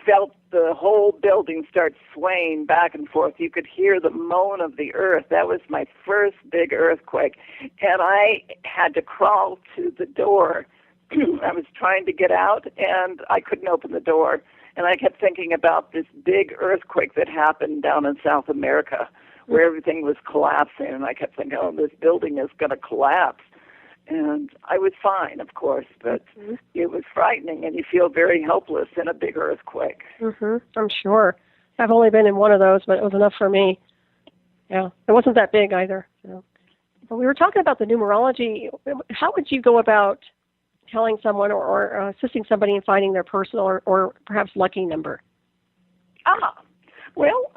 felt the whole building start swaying back and forth. You could hear the moan of the earth. That was my first big earthquake. And I had to crawl to the door. I was trying to get out, and I couldn't open the door. And I kept thinking about this big earthquake that happened down in South America where everything was collapsing. And I kept thinking, oh, this building is going to collapse. And I was fine, of course, but it was frightening, and you feel very helpless in a big earthquake. I'm sure. I've only been in one of those, but it was enough for me. Yeah, it wasn't that big either. So. But we were talking about the numerology. How would you go about telling someone or assisting somebody in finding their personal or perhaps lucky number? Well,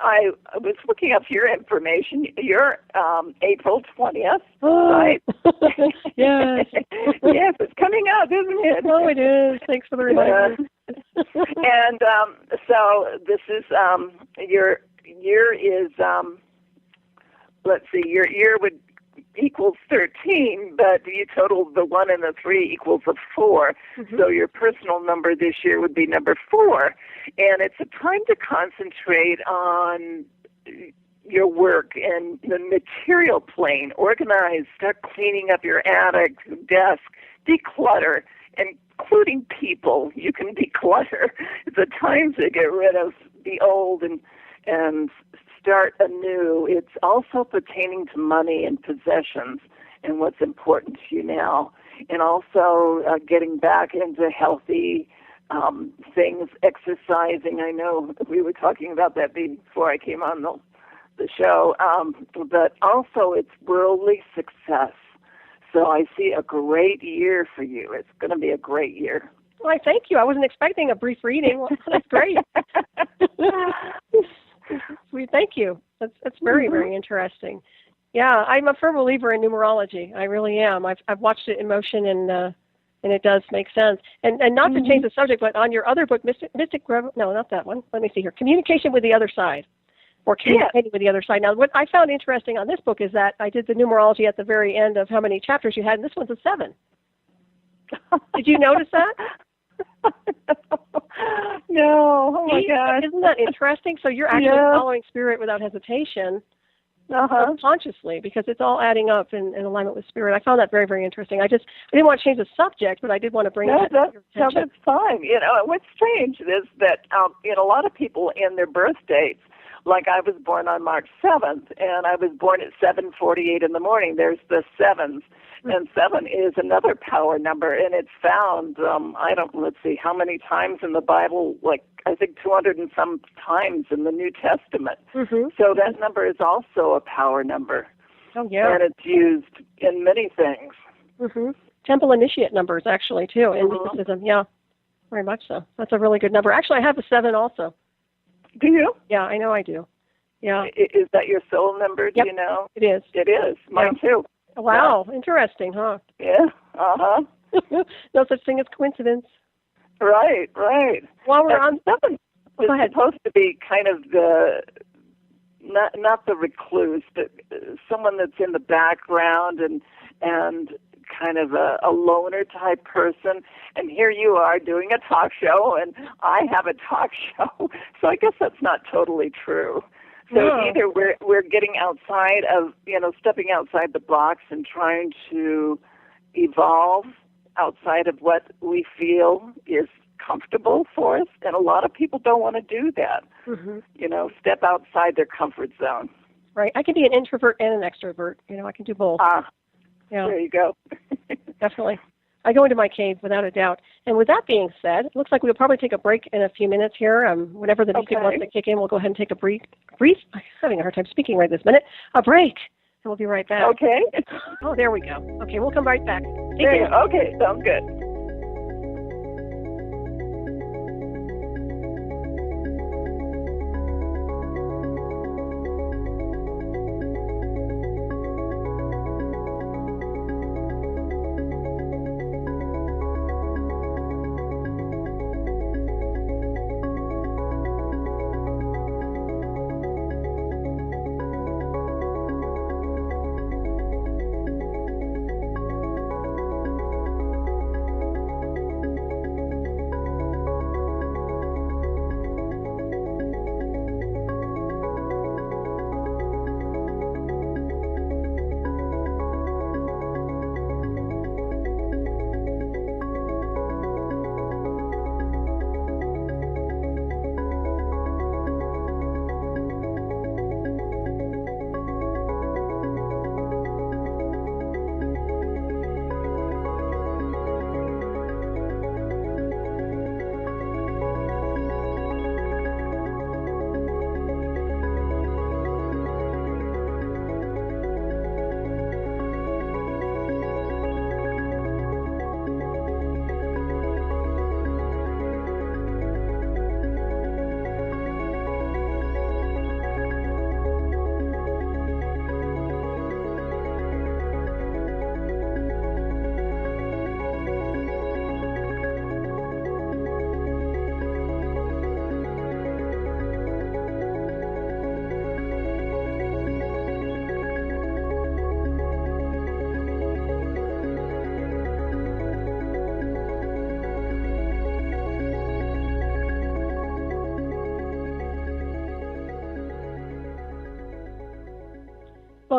I was looking up your information. You're April 20th, right? Yes. Yes, it's coming up, isn't it? Oh, it is. Thanks for the reminder. And so this is your year is let's see, your year would equals 13, but you total the 1 and the 3 equals a 4. Mm-hmm. So your personal number this year would be number 4. And it's a time to concentrate on your work and the material plane. Organize, start cleaning up your attic, desk, declutter, including people. You can declutter. It's a time to get rid of the old and start anew. It's also pertaining to money and possessions and what's important to you now. And also getting back into healthy things, exercising. I know we were talking about that before I came on the show. But also it's worldly success. So I see a great year for you. It's going to be a great year. Well, thank you. I wasn't expecting a brief reading. Well, that's great. Sweet, thank you. That's very, very interesting. Yeah, I'm a firm believer in numerology. I really am. I've watched it in motion, and it does make sense. And not to change the subject, but on your other book, no, not that one. Let me see here. Communication with the Other Side, or Communicating with the Other Side. Now, what I found interesting on this book is that I did the numerology at the very end of how many chapters you had, and this one's a 7. Did you notice that? No. Oh my God. Isn't that interesting? So you're actually following spirit without hesitation, consciously, because it's all adding up in alignment with spirit. I found that very, very interesting. I didn't want to change the subject, but I did want to bring that to your attention. That's fine. What's strange is that a lot of people in their birth dates, like I was born on March 7th, and I was born at 7:48 in the morning. There's the 7s. And 7 is another power number, and it's found, let's see how many times in the Bible, like I think 200 and some times in the New Testament. Mm-hmm. So that number is also a power number. Oh, yeah. And it's used in many things. Mm-hmm. Temple initiate numbers, actually, too, in mysticism. Yeah, very much so. That's a really good number. Actually, I have a 7 also. Do you? Yeah, I know I do. Yeah. Is that your soul number? Do you know? It is. It is. Mine too. Wow, interesting, huh? Yeah, No such thing as coincidence. Right. While we're on 7 was supposed to be kind of the, not the recluse, but someone that's in the background and kind of a loner type person. And here you are doing a talk show, and I have a talk show. So I guess that's not totally true. So either we're getting outside of, stepping outside the box and trying to evolve outside of what we feel is comfortable for us, and a lot of people don't want to do that. Mm-hmm. Step outside their comfort zone. Right. I can be an introvert and an extrovert. I can do both. There you go. Definitely. I go into my cave without a doubt. And with that being said, it looks like we'll probably take a break in a few minutes here. Whenever the music wants to kick in, we'll go ahead and take a brief. I'm having a hard time speaking right this minute. A break. And we'll be right back. Okay. Oh, there we go. Okay, we'll come right back. Okay, sounds good.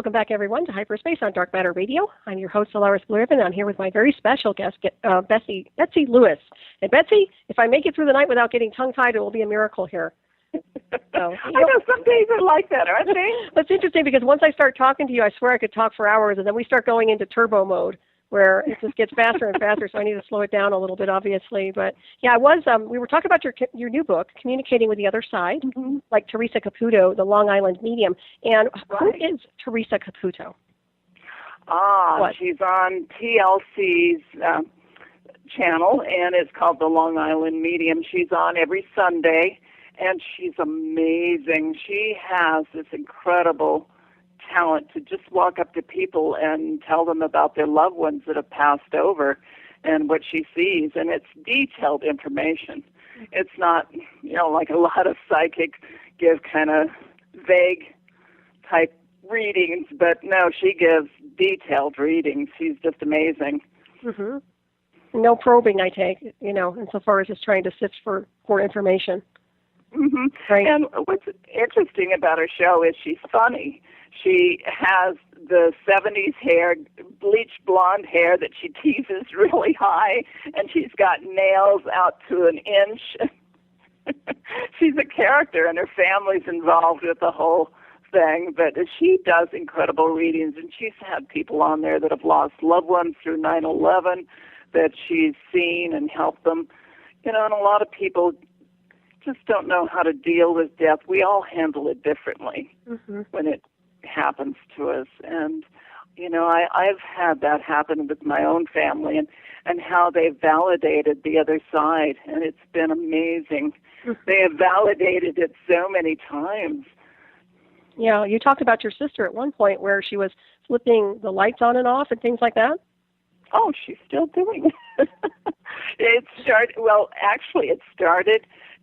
Welcome back, everyone, to Hyperspace on Dark Matter Radio. I'm your host, Solaris BlueRaven. I'm here with my very special guest, Betsy Lewis. And Betsy, if I make it through the night without getting tongue-tied, it will be a miracle here. So, I know some days are like that, aren't they? It's interesting because once I start talking to you, I swear I could talk for hours, and then we start going into turbo mode, where it just gets faster and faster, so I need to slow it down a little bit, obviously. But yeah, we were talking about your new book, Communicating with the Other Side, like Teresa Caputo, the Long Island medium. And who is Teresa Caputo? She's on TLC's channel, and it's called the Long Island Medium. She's on every Sunday, and she's amazing. She has this incredible talent to just walk up to people and tell them about their loved ones that have passed over and what she sees. And it's detailed information. It's not, like a lot of psychics give kind of vague type readings, but no, she gives detailed readings. She's just amazing. Mm-hmm. No probing, I take, insofar as just trying to sift for information. Mm-hmm. Right. And what's interesting about her show is she's funny. She has the 70s hair, bleached blonde hair that she teases really high, and she's got nails out to an inch. She's a character, and her family's involved with the whole thing, but she does incredible readings, and she's had people on there that have lost loved ones through 9/11 that she's seen and helped them. And a lot of people just don't know how to deal with death. We all handle it differently when it happens to us. And, I've had that happen with my own family and how they've validated the other side. And it's been amazing. They have validated it so many times. Yeah, you talked about your sister at one point where she was flipping the lights on and off and things like that. Oh, she's still doing it. It started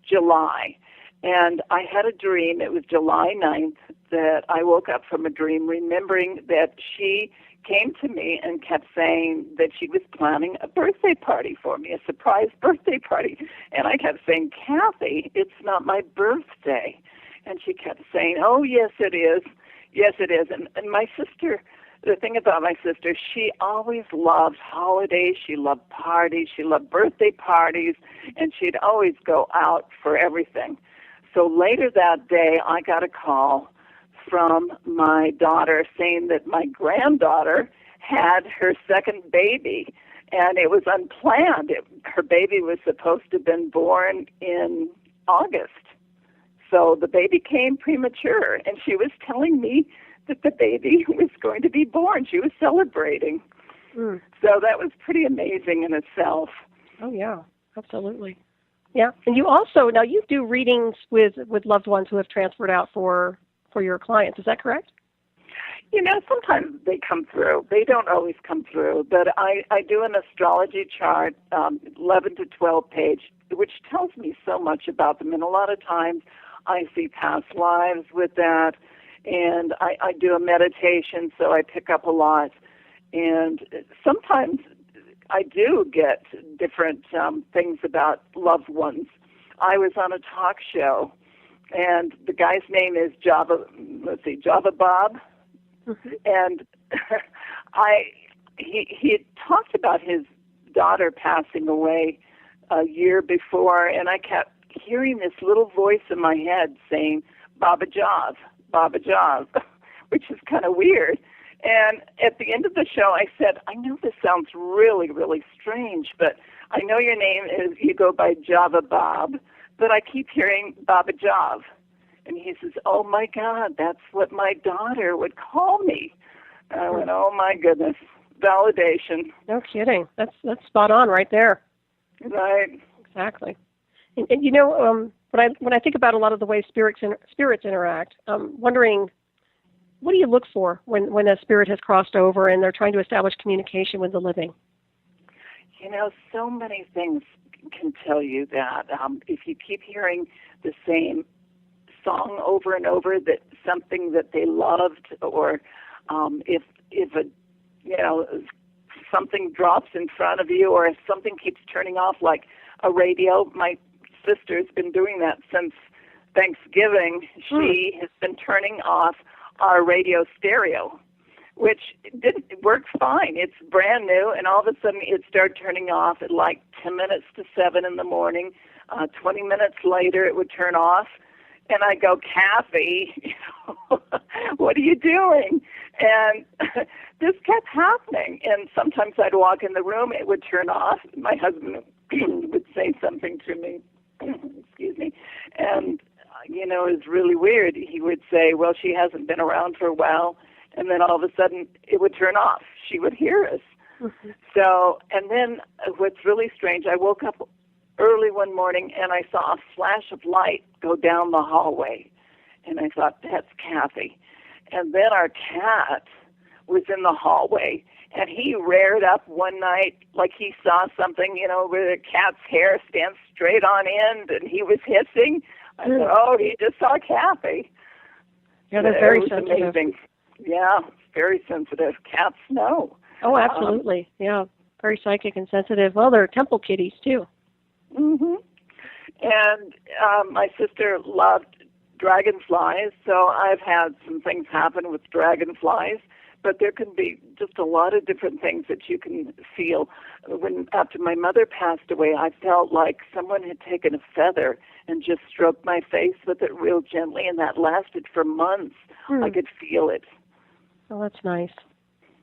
July. And I had a dream, it was July 9th, that I woke up from a dream remembering that she came to me and kept saying that she was planning a birthday party for me, a surprise birthday party. And I kept saying, Kathy, it's not my birthday. And she kept saying, oh, yes, it is. Yes, it is. And my sister, the thing about my sister, she always loved holidays. She loved parties. She loved birthday parties. And she'd always go out for everything. So later that day, I got a call from my daughter saying that my granddaughter had her second baby, and it was unplanned. Her baby was supposed to have been born in August. So the baby came premature, and she was telling me that the baby was going to be born. She was celebrating. So that was pretty amazing in itself. Oh, yeah, absolutely. Yeah, and you also, now you do readings with loved ones who have transferred out for your clients. Is that correct? Sometimes they come through. They don't always come through, but I do an astrology chart, 11 to 12 page, which tells me so much about them. And a lot of times I see past lives with that, and I do a meditation, so I pick up a lot. And sometimes I do get different things about loved ones. I was on a talk show, and the guy's name is Java Bob, and he had talked about his daughter passing away a year before, and I kept hearing this little voice in my head saying, Baba Jav, which is kind of weird. And at the end of the show, I said, I know this sounds really, really strange, but I know your name you go by Java Bob, but I keep hearing Baba Jav. And he says, oh, my God, that's what my daughter would call me. I went, oh, my goodness, validation. No kidding. That's spot on right there. Right. Exactly. And when I think about a lot of the way spirits interact, I'm wondering, what do you look for when a spirit has crossed over and they're trying to establish communication with the living? So many things can tell you that. If you keep hearing the same song over and over, that something that they loved, or if something drops in front of you, or if something keeps turning off, like a radio. My sister's been doing that since Thanksgiving. She has been turning off our radio stereo, which didn't work fine. It's brand new, and all of a sudden it started turning off at like 10 minutes to 7 in the morning. 20 minutes later, it would turn off. And I go, Kathy, what are you doing? And this kept happening. And sometimes I'd walk in the room, it would turn off. My husband would say something to me, excuse me, and, it was really weird. He would say, well, she hasn't been around for a while. And then all of a sudden, it would turn off. She would hear us. Mm-hmm. So, and then what's really strange, I woke up early one morning and I saw a flash of light go down the hallway. And I thought, that's Kathy. And then our cat was in the hallway, and he reared up one night like he saw something, where the cat's hair stands straight on end, and he was hissing. I thought, oh, he just saw Kathy. Yeah, they're very sensitive. Amazing. Yeah, very sensitive. Cats know. Oh, absolutely. Yeah, very psychic and sensitive. Well, they're temple kitties, too. Mm-hmm. And my sister loved dragonflies, so I've had some things happen with dragonflies, but there can be just a lot of different things that you can feel. After my mother passed away, I felt like someone had taken a feather and just stroked my face with it real gently, and that lasted for months. I could feel it. Oh, that's nice.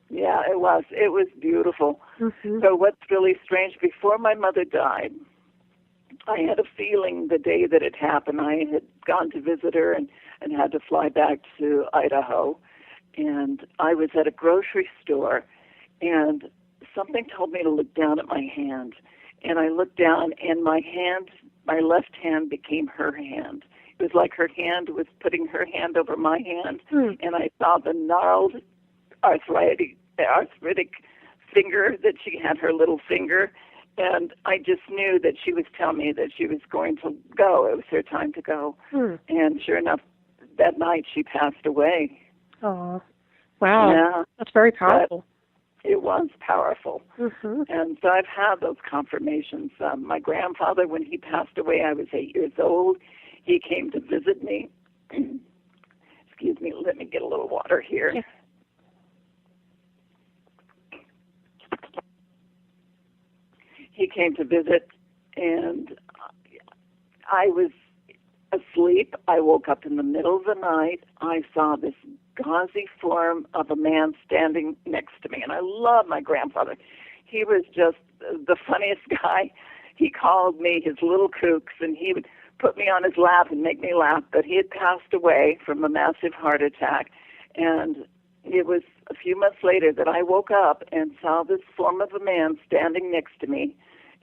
Yeah, it was. It was beautiful. Mm-hmm. So what's really strange, before my mother died, I had a feeling the day that it happened. I had gone to visit her and had to fly back to Idaho. And I was at a grocery store, and something told me to look down at my hand. And I looked down, and my left hand became her hand. It was like her hand was putting her hand over my hand, and I saw the gnarled arthritic finger that she had, her little finger. And I just knew that she was telling me that she was going to go. It was her time to go. And sure enough, that night she passed away. Oh, wow. Yeah. That's very powerful. But it was powerful. Mm-hmm. And so I've had those confirmations. My grandfather, when he passed away, I was 8 years old. He came to visit me. Excuse me, let me get a little water here. Yeah. He came to visit, and I was asleep. I woke up in the middle of the night. I saw this gauzy form of a man standing next to me, and I love my grandfather. He was just the funniest guy. He called me his little kooks, and he would put me on his lap and make me laugh, but he had passed away from a massive heart attack, and it was a few months later that I woke up and saw this form of a man standing next to me.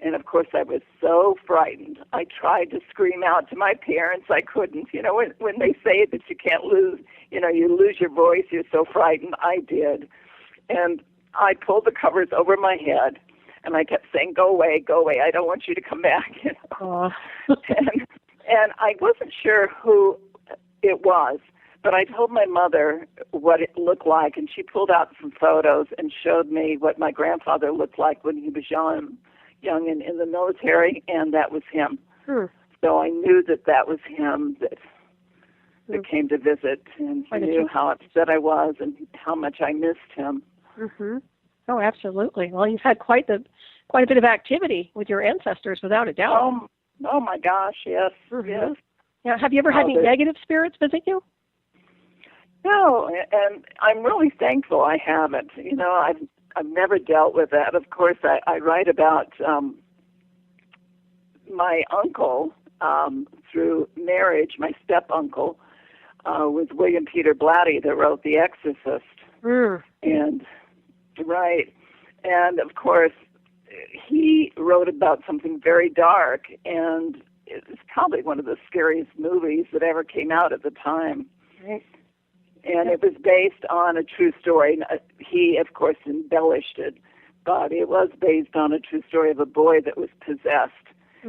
And, of course, I was so frightened. I tried to scream out to my parents. I couldn't. When they say that you can't lose, you lose your voice, you're so frightened. I did. And I pulled the covers over my head, and I kept saying, go away, I don't want you to come back. And I wasn't sure who it was, but I told my mother what it looked like, and she pulled out some photos and showed me what my grandfather looked like when he was young and in the military, and that was him. So I knew that was him that came to visit, and he knew how upset I was and how much I missed him. Mm-hmm. Oh, absolutely. Well, you've had quite a bit of activity with your ancestors, without a doubt. Oh my gosh, yes, yes. Yeah. Have you ever had any negative spirits visit you? No, and I'm really thankful I haven't. I've never dealt with that. Of course, I write about my uncle through marriage. My step-uncle was William Peter Blatty, that wrote The Exorcist. And of course, he wrote about something very dark, and it's probably one of the scariest movies that ever came out at the time. Right. And it was based on a true story. He, of course, embellished it, but it was based on a true story of a boy that was possessed.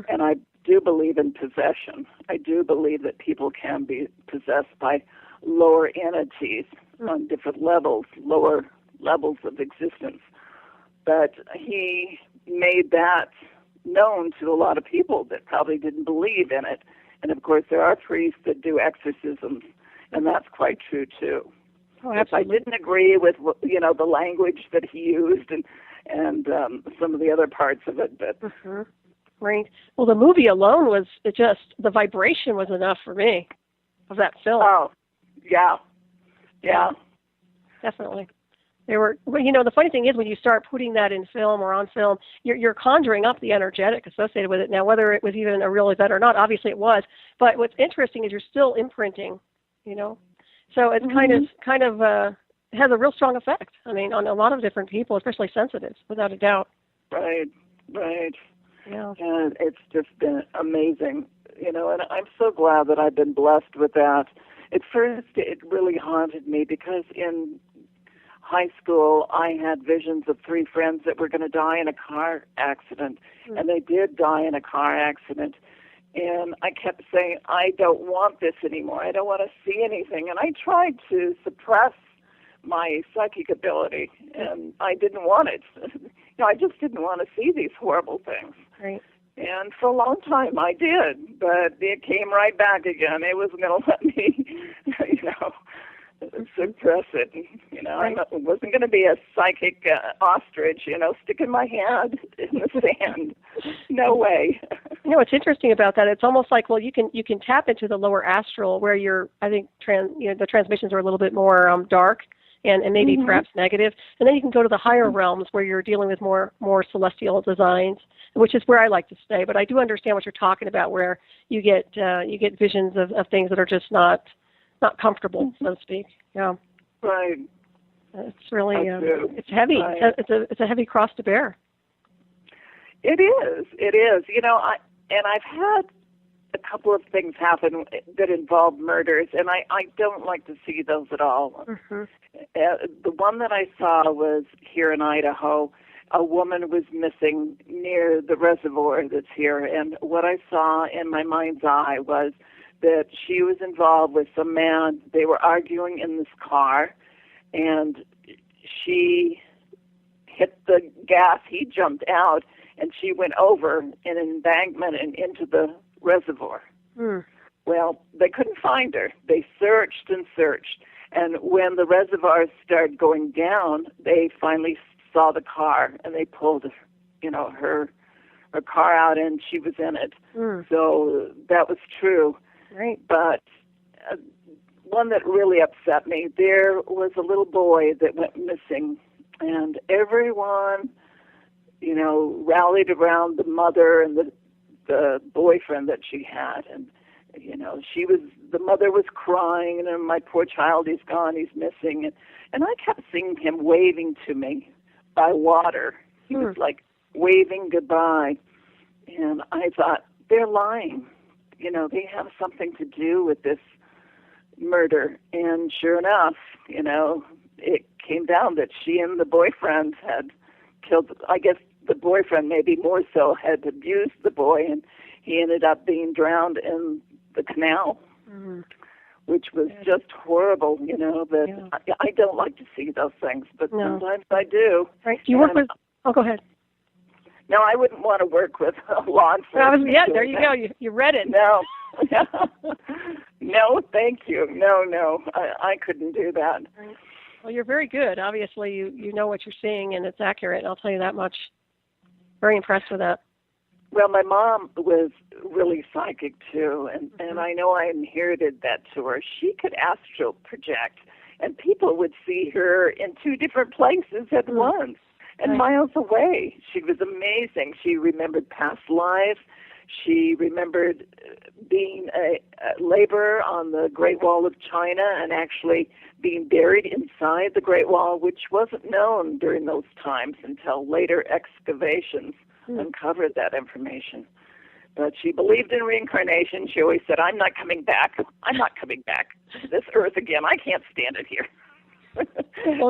And I do believe in possession. I do believe that people can be possessed by lower entities on different levels, lower levels of existence. But he made that known to a lot of people that probably didn't believe in it. And, of course, there are priests that do exorcisms, and that's quite true, too. Oh, if I didn't agree with, the language that he used and some of the other parts of it. But right. Well, the movie alone was the vibration was enough for me of that film. Oh, yeah, definitely. They were. Well, the funny thing is when you start putting that in film or on film, you're conjuring up the energetic associated with it. Now, whether it was even a real event or not, obviously it was. But what's interesting is you're still imprinting. So it's kind of has a real strong effect. I mean, on a lot of different people, especially sensitives, without a doubt. Right. Yeah. And it's just been amazing, and I'm so glad that I've been blessed with that. At first, it really haunted me because in high school, I had visions of 3 friends that were going to die in a car accident, and they did die in a car accident. And I kept saying, I don't want this anymore. I don't want to see anything. And I tried to suppress my psychic ability, and I didn't want it. I just didn't want to see these horrible things. Right. And for a long time I did, but it came right back again. It wasn't going to let me, suppress it. I wasn't going to be a psychic ostrich, sticking my hand in the sand. No way. What's interesting about that, it's almost like, well, you can tap into the lower astral where I think the transmissions are a little bit more dark and maybe perhaps negative, and then you can go to the higher realms where you're dealing with more celestial designs, which is where I like to stay. But I do understand what you're talking about, where you get visions of things that are just not comfortable, so to speak. Yeah. Right. It's really it's heavy. Right. It's a heavy cross to bear. It is. I've had a couple of things happen that involve murders, and I don't like to see those at all. The one that I saw was here in Idaho. A woman was missing near the reservoir that's here, and what I saw in my mind's eye was that she was involved with some man. They were arguing in this car, and she hit the gas. He jumped out, and she went over in an embankment and into the reservoir. Well, they couldn't find her. They searched and searched, and when the reservoir started going down, they finally saw the car, and they pulled her car out, and she was in it. So that was true. Right. But one that really upset me, there was a little boy that went missing, and everyone, rallied around the mother and the boyfriend that she had, and the mother was crying, and my poor child, he's gone, he's missing, and I kept seeing him waving to me by water. He was like waving goodbye, and I thought, they're lying. They have something to do with this murder. And sure enough, it came down that she and the boyfriend had killed, I guess the boyfriend maybe more so had abused the boy, and he ended up being drowned in the canal, which was just horrible, but I don't like to see those things, but sometimes I do. Right. Do you work with, go ahead. No, I wouldn't want to work with law enforcement. There you go. You read it. No. No, thank you. No. I couldn't do that. Right. Well, you're very good. Obviously, you know what you're seeing, and it's accurate. I'll tell you that much. Very impressed with that. Well, my mom was really psychic, too, and I know I inherited that to her. She could astral project, and people would see her in 2 different places at once. And miles away. She was amazing. She remembered past lives. She remembered being a laborer on the Great Wall of China and actually being buried inside the Great Wall, which wasn't known during those times until later excavations uncovered that information. But she believed in reincarnation. She always said, I'm not coming back. I'm not coming back to this earth again. I can't stand it here. But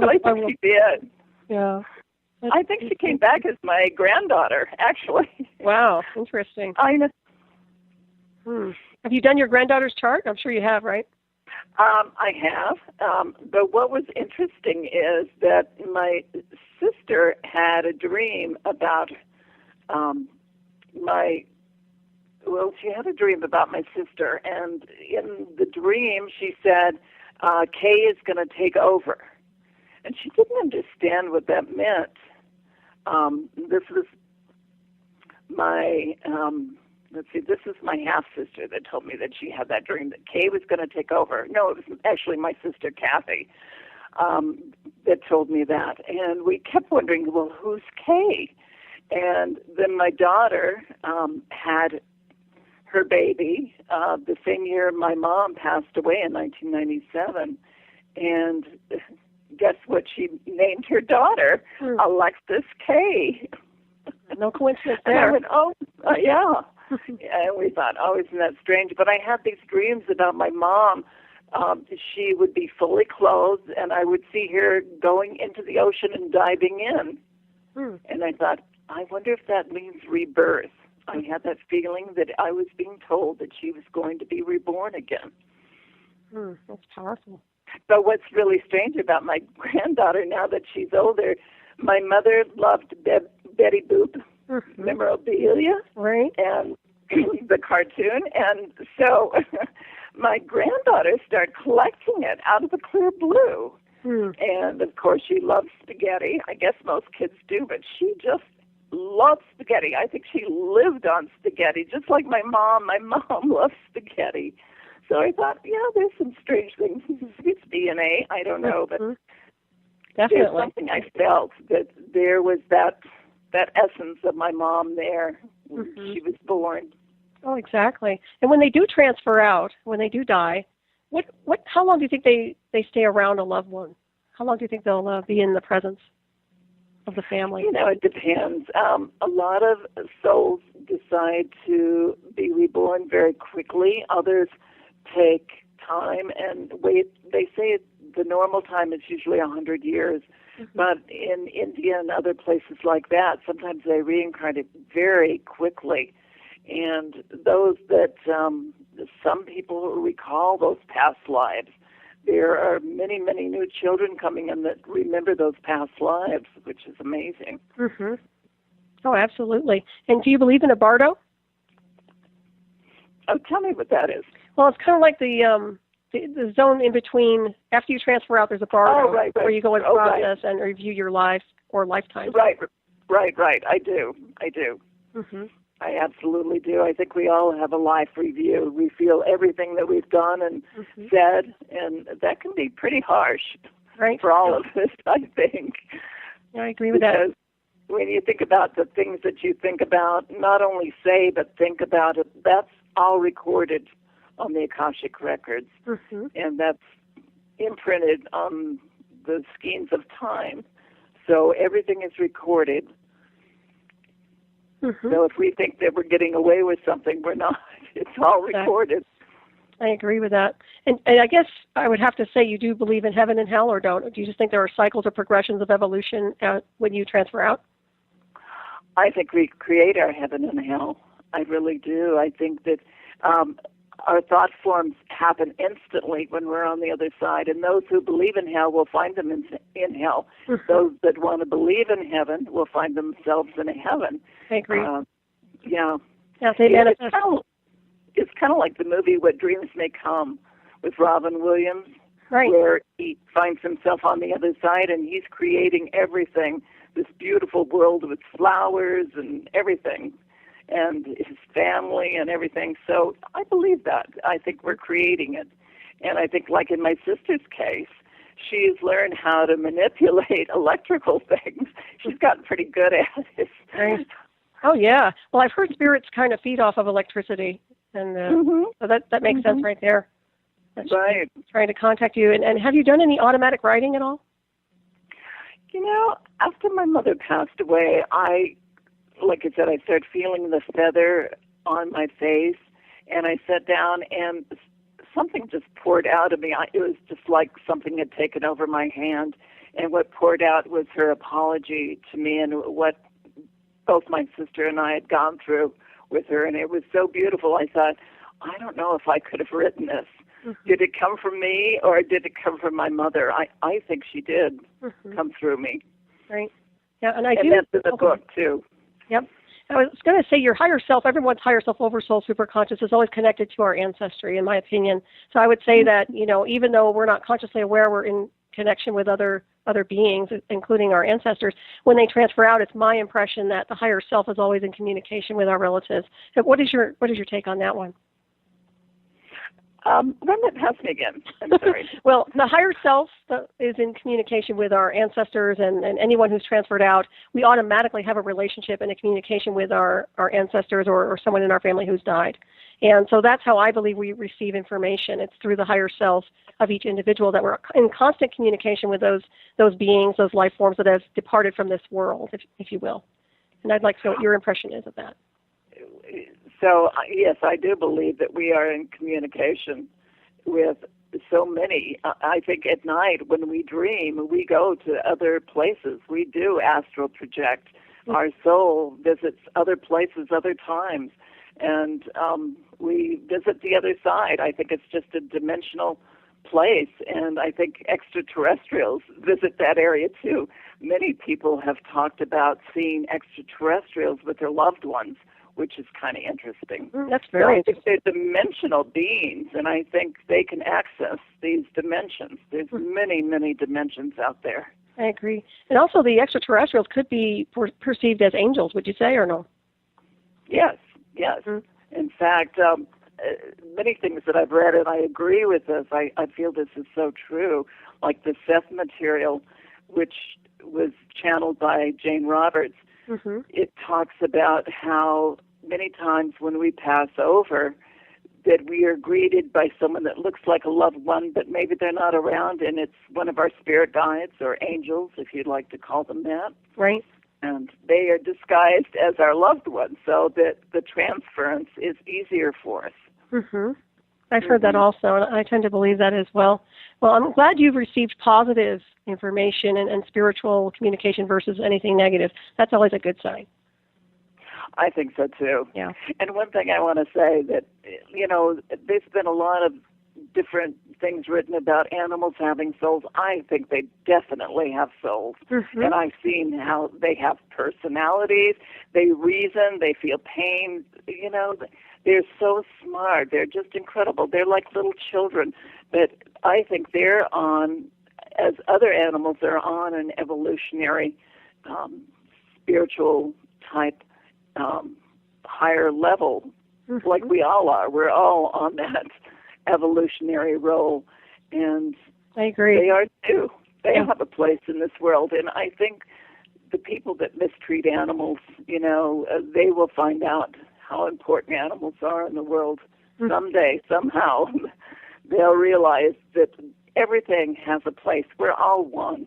I think she did. Yeah. I think she came back as my granddaughter, actually. Wow, interesting. I know. Have you done your granddaughter's chart? I'm sure you have, right? I have. But what was interesting is that my sister had a dream about she had a dream about my sister, and in the dream she said Kay is going to take over. And she didn't understand what that meant. This was my, this is my half-sister that told me that she had that dream, that Kay was going to take over. No, it was actually my sister, Kathy, that told me that. And we kept wondering, well, who's Kay? And then my daughter had her baby the same year my mom passed away in 1997. And guess what she named her daughter? Alexis Kay. No coincidence And I there. went, yeah. And we thought, isn't that strange? But I had these dreams about my mom. She would be fully clothed, and I would see her going into the ocean and diving in. And I thought, I wonder if that means rebirth. I had that feeling that I was being told that she was going to be reborn again. That's powerful. But what's really strange about my granddaughter, now that she's older, my mother loved Betty Boop, memorabilia, right, and the cartoon. And so my granddaughter started collecting it out of the clear blue. And, of course, she loves spaghetti. I guess most kids do, but she just loved spaghetti. I think she lived on spaghetti, just like my mom. My mom loves spaghetti. So I thought, there's some strange things. It's DNA. I don't know, but definitely. There's something I felt that there was that essence of my mom there when she was born. Oh, exactly. And when they do transfer out, when they do die, how long do you think they stay around a loved one? How long do you think they'll be in the presence of the family? It depends. A lot of souls decide to be reborn very quickly. Others take time and wait. They say the normal time is usually 100 years. But in India and other places like that, sometimes they reincarnate very quickly. And those that, some people recall those past lives. There are many, many new children coming in that remember those past lives, which is amazing. Oh, absolutely. And do you believe in a bardo? Oh, tell me what that is. Well, it's kind of like the zone in between. After you transfer out, there's a bardo where you go and process and review your life or lifetime. Right. I do. I absolutely do. I think we all have a life review. We feel everything that we've done and said, and that can be pretty harsh for all of us, I think. Yeah, I agree with that. Because when you think about the things that you think about, not only say, but think about it, that's all recorded on the Akashic records. And that's imprinted on the skeins of time. So everything is recorded. So if we think that we're getting away with something, we're not. It's all recorded. I agree with that. And I guess I would have to say you do believe in heaven and hell, or don't? Do you just think there are cycles or progressions of evolution when you transfer out? I think we create our heaven and hell. I really do. I think that our thought forms happen instantly when we're on the other side, and those who believe in hell will find them in hell. Those that want to believe in heaven will find themselves in a heaven. I agree. Yeah, they manifest. It's kind of like the movie What Dreams May Come with Robin Williams, where he finds himself on the other side and he's creating everything, this beautiful world with flowers and everything, and his family and everything. So I believe that. I think we're creating it. And I think, like in my sister's case, she's learned how to manipulate electrical things. She's gotten pretty good at it. Oh, yeah. Well, I've heard spirits kind of feed off of electricity, and so that makes sense right there. Right. Trying to contact you. And have you done any automatic writing at all? After my mother passed away, like I said, I started feeling the feather on my face, and I sat down and something just poured out of me. It was just like something had taken over my hand, and what poured out was her apology to me and what both my sister and I had gone through with her, and it was so beautiful. I thought, I don't know if I could have written this. Did it come from me, or did it come from my mother? I think she did come through me. Right. Yeah, and that's in the book, too. Yep. I was going to say your higher self, everyone's higher self, oversoul, superconscious is always connected to our ancestry, in my opinion. So I would say that, even though we're not consciously aware we're in connection with other beings, including our ancestors, when they transfer out, it's my impression that the higher self is always in communication with our relatives. So what is your take on that one? Run that past me again. I'm sorry. Well, the higher self is in communication with our ancestors and anyone who's transferred out. We automatically have a relationship and a communication with our ancestors or someone in our family who's died. And so that's how I believe we receive information. It's through the higher self of each individual that we're in constant communication with those beings, those life forms that have departed from this world, if you will. And I'd like to know what your impression is of that. So, yes, I do believe that we are in communication with so many. I think at night when we dream, we go to other places. We do astral project. Our soul visits other places, other times, and we visit the other side. I think it's just a dimensional place, and I think extraterrestrials visit that area too. Many people have talked about seeing extraterrestrials with their loved ones, which is kind of interesting. That's very interesting. They're dimensional beings, and I think they can access these dimensions. There's many, many dimensions out there. I agree. And also the extraterrestrials could be perceived as angels, would you say, or no? Yes. In fact, many things that I've read, and I agree with this, I feel this is so true, like the Seth material, which was channeled by Jane Roberts. It talks about how many times when we pass over that we are greeted by someone that looks like a loved one, but maybe they're not around, and it's one of our spirit guides or angels, if you'd like to call them that. Right. And they are disguised as our loved ones, so that the transference is easier for us. I've heard that also, and I tend to believe that as well. Well, I'm glad you've received positive information and spiritual communication versus anything negative. That's always a good sign. I think so, too. Yeah. And one thing I want to say that, there's been a lot of different things written about animals having souls. I think they definitely have souls. And I've seen how they have personalities. They reason. They feel pain. They're so smart. They're just incredible. They're like little children. But I think they're on, as other animals, they're on an evolutionary, spiritual type, higher level, like we all are. We're all on that evolutionary role. And I agree. They are too. They have a place in this world. And I think the people that mistreat animals, they will find out how important animals are in the world someday, somehow. They'll realize that everything has a place. We're all one.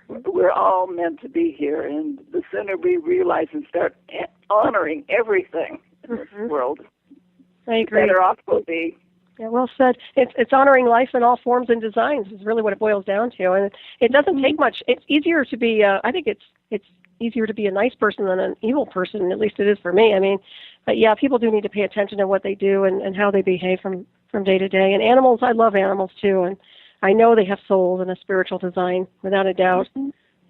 We're all meant to be here, and the sooner we realize and start honoring everything in this world, I agree. the better off we'll be. Yeah, well said. It's honoring life in all forms and designs is really what it boils down to, and it doesn't take much. It's easier to be. I think it's easier to be a nice person than an evil person. At least it is for me. I mean, but yeah, people do need to pay attention to what they do and how they behave from day to day. And animals, I love animals too, and I know they have souls and a spiritual design, without a doubt.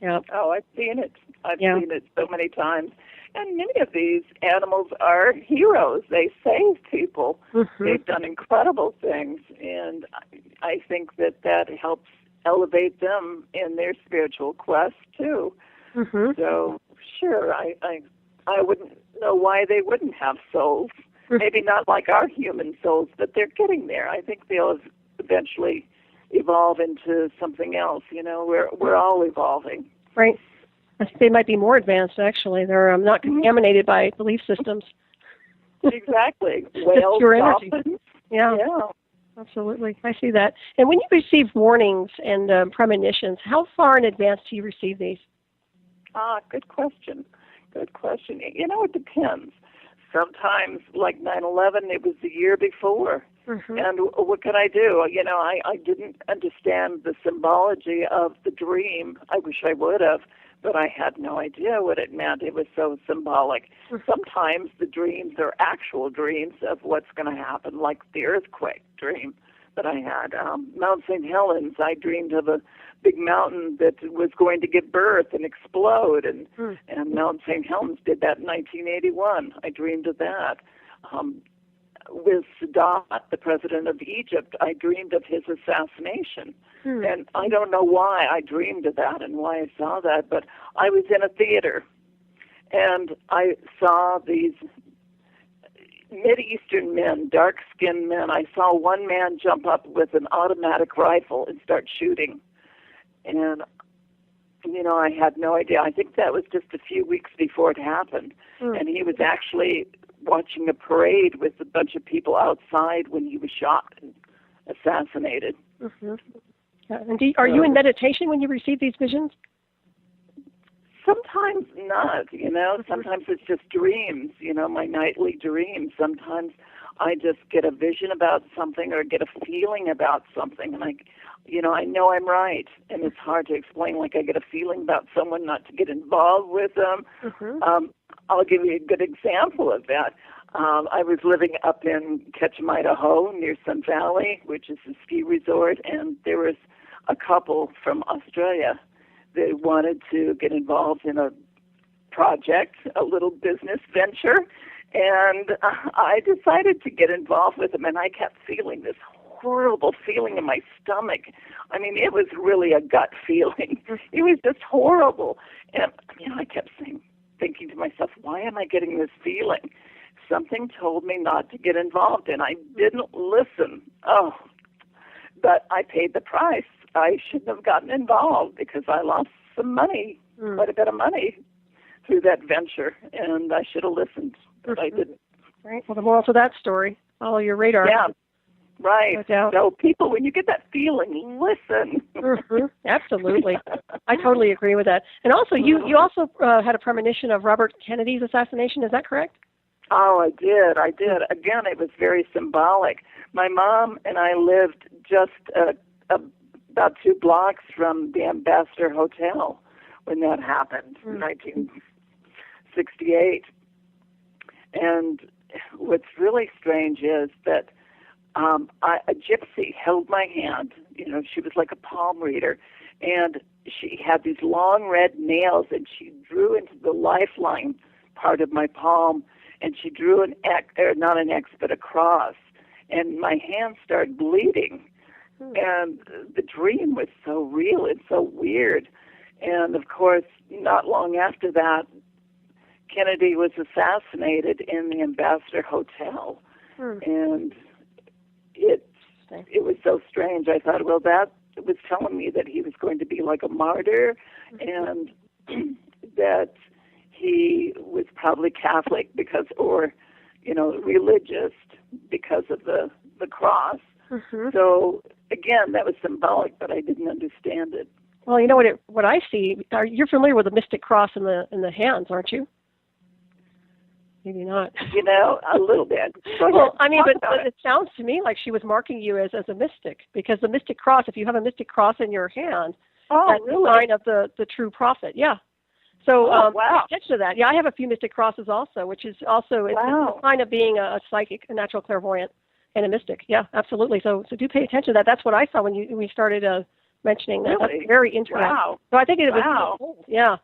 Yeah. Oh, I've seen it. I've seen it so many times. And many of these animals are heroes. They save people. They've done incredible things, and I think that helps elevate them in their spiritual quest too. So, sure, I wouldn't know why they wouldn't have souls. Maybe not like our human souls, but they're getting there. I think they'll eventually evolve into something else. We're all evolving. Right. I think they might be more advanced, actually. They're not contaminated by belief systems. Exactly. Whales, dolphins. Yeah, absolutely. I see that. And when you receive warnings and premonitions, how far in advance do you receive these? Good question. Good question. It depends. Sometimes, like 9/11, it was the year before. And what can I do? I didn't understand the symbology of the dream. I wish I would have, but I had no idea what it meant. It was so symbolic. Sometimes the dreams are actual dreams of what's going to happen, like the earthquake dream that I had. Mount St. Helens, I dreamed of a big mountain that was going to give birth and explode, and Mount St. Helens did that in 1981. I dreamed of that. With Sadat, the president of Egypt, I dreamed of his assassination. And I don't know why I dreamed of that and why I saw that, but I was in a theater, and I saw these Mideastern men, dark-skinned men. I saw one man jump up with an automatic rifle and start shooting. And, I had no idea. I think that was just a few weeks before it happened. And he was actually watching a parade with a bunch of people outside when he was shot and assassinated. And are you in meditation when you receive these visions? Sometimes not, Sometimes it's just dreams, my nightly dreams. Sometimes I just get a vision about something or get a feeling about something, and I know I'm right, and it's hard to explain. Like, I get a feeling about someone, not to get involved with them. I'll give you a good example of that. I was living up in Ketchum, Idaho, near Sun Valley, which is a ski resort, and there was a couple from Australia. They wanted to get involved in a project, a little business venture, and I decided to get involved with them, and I kept feeling this horrible feeling in my stomach. I mean, it was really a gut feeling. It was just horrible. And, I kept thinking to myself, why am I getting this feeling? Something told me not to get involved, and I didn't listen. But I paid the price. I shouldn't have gotten involved because I lost some money, quite a bit of money, through that venture, and I should have listened, but I didn't. Right. Well, the moral to that story, follow your radar. Yeah, right. No doubt. So people, when you get that feeling, listen. Absolutely. I totally agree with that. And also, you also had a premonition of Robert Kennedy's assassination. Is that correct? Oh, I did. Again, it was very symbolic. My mom and I lived just about 2 blocks from the Ambassador Hotel when that happened in 1968. And what's really strange is that a gypsy held my hand. She was like a palm reader, and she had these long red nails, and she drew into the lifeline part of my palm, and she drew an X, or not an X, but a cross, and my hand started bleeding. And the dream was so real and so weird. And, of course, not long after that, Kennedy was assassinated in the Ambassador Hotel. And it was so strange. I thought, well, that was telling me that he was going to be like a martyr, and that he was probably Catholic or religious because of the cross. So, again, that was symbolic, but I didn't understand it. Well, what I see, you're familiar with the mystic cross in the hands, aren't you? Maybe not. A little bit. Well, I mean, but it sounds to me like she was marking you as a mystic, because the mystic cross, if you have a mystic cross in your hand, that's really? a sign of the true prophet. Yeah. So wow. Pay attention to that. Yeah, I have a few mystic crosses also, which is also it's a sign of being a psychic, a natural clairvoyant, and a mystic. Yeah, absolutely. So do pay attention to that. That's what I saw when we started mentioning that. Really? That's very interesting. Wow. So I think it was yeah,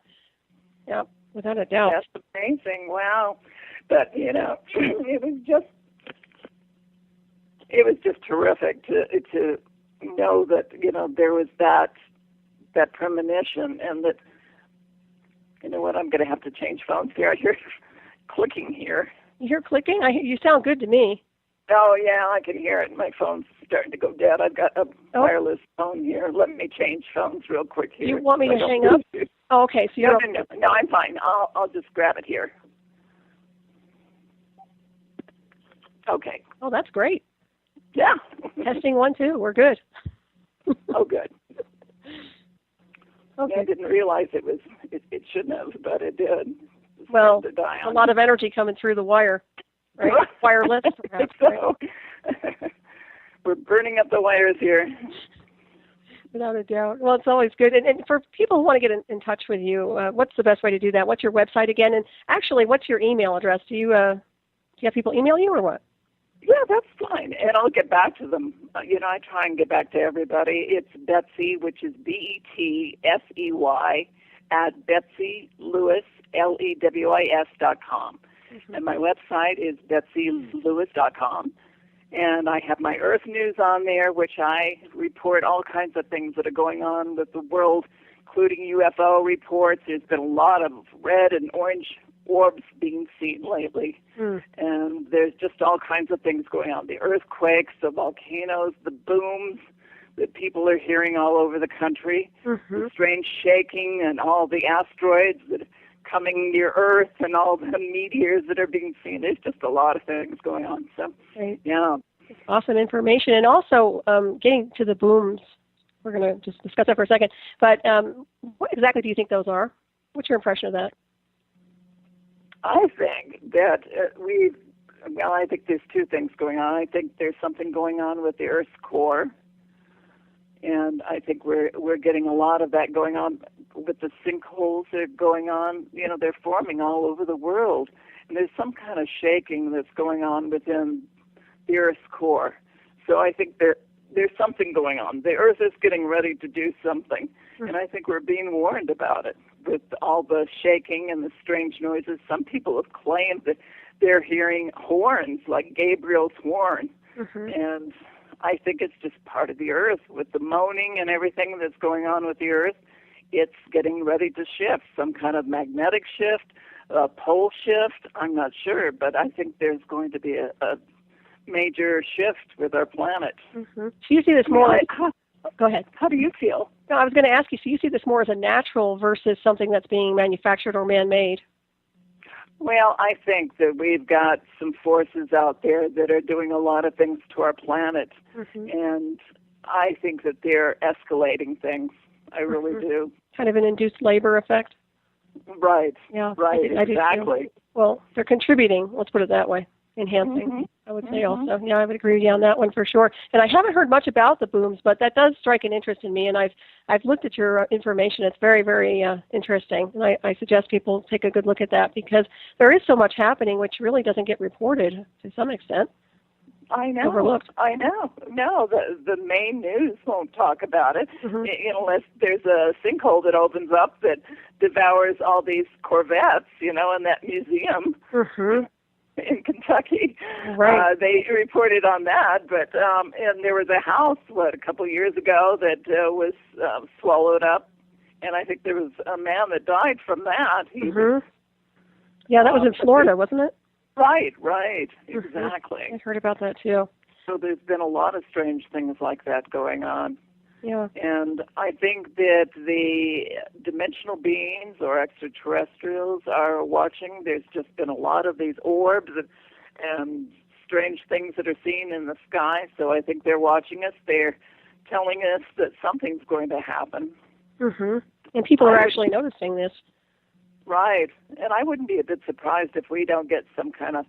without a doubt. That's amazing. Wow. But it was just terrific to know that there was that premonition, and that what, I'm going to have to change phones here. I hear clicking here. You hear clicking? You sound good to me. Oh, yeah, I can hear it. My phone's starting to go dead. I've got a wireless phone here. Let me change phones real quick here. You want me to hang up? Oh, okay. So you're no, I'm fine. I'll just grab it here. Okay. Oh, that's great. Yeah. Testing 1, 2. We're good. Oh, good. Okay. Yeah, I didn't realize it shouldn't have, but it did. Well, a lot of energy coming through the wire, right? Wireless, perhaps. So. Right? We're burning up the wires here. Without a doubt. Well, it's always good. And for people who want to get in touch with you, what's the best way to do that? What's your website again? And actually, what's your email address? Do you have people email you or what? Yeah, that's fine, and I'll get back to them. I try and get back to everybody. It's Betsy, which is Betsey, at Betsey Lewis, LEWIS.com. And my website is betseylewis.com. And I have my Earth News on there, which I report all kinds of things that are going on with the world, including UFO reports. There's been a lot of red and orange orbs being seen lately. And there's just all kinds of things going on. The earthquakes, the volcanoes, the booms that people are hearing all over the country, the strange shaking and all the asteroids that are coming near Earth and all the meteors that are being seen. There's just a lot of things going on. So, yeah. Awesome information. And also, getting to the booms, we're going to just discuss that for a second. But what exactly do you think those are? What's your impression of that? I think that I think there's two things going on. I think there's something going on with the Earth's core, and I think we're getting a lot of that going on with the sinkholes that are going on. They're forming all over the world, and there's some kind of shaking that's going on within the Earth's core. So I think there's something going on. The Earth is getting ready to do something, and I think we're being warned about it with all the shaking and the strange noises. Some people have claimed that they're hearing horns, like Gabriel's horn, and I think it's just part of the Earth with the moaning and everything that's going on with the Earth. It's getting ready to shift, some kind of magnetic shift, a pole shift. I'm not sure, but I think there's going to be a major shift with our planet. So you see this more like... Go ahead. How do you feel? No, I was going to ask you, so you see this more as a natural versus something that's being manufactured or man-made? Well, I think that we've got some forces out there that are doing a lot of things to our planet, and I think that they're escalating things. I really do. Kind of an induced labor effect? Right. Yeah. Right, exactly. Well, they're contributing, let's put it that way, enhancing. I would say also. Yeah, I would agree with you on that one for sure. And I haven't heard much about the booms, but that does strike an interest in me, and I've looked at your information. It's very, very interesting, and I suggest people take a good look at that because there is so much happening which really doesn't get reported to some extent. I know. Overlooked. I know. No, the main news won't talk about it unless there's a sinkhole that opens up that devours all these Corvettes, in that museum. In Kentucky. Right. They reported on that, but and there was a house, a couple years ago that was swallowed up, and I think there was a man that died from that. Yeah, that was in Florida, wasn't it? Right, exactly. I heard about that too. So there's been a lot of strange things like that going on. Yeah. And I think that the dimensional beings or extraterrestrials are watching. There's just been a lot of these orbs and strange things that are seen in the sky. So I think they're watching us. They're telling us that something's going to happen. And people are actually noticing this. Right. And I wouldn't be a bit surprised if we don't get some kind of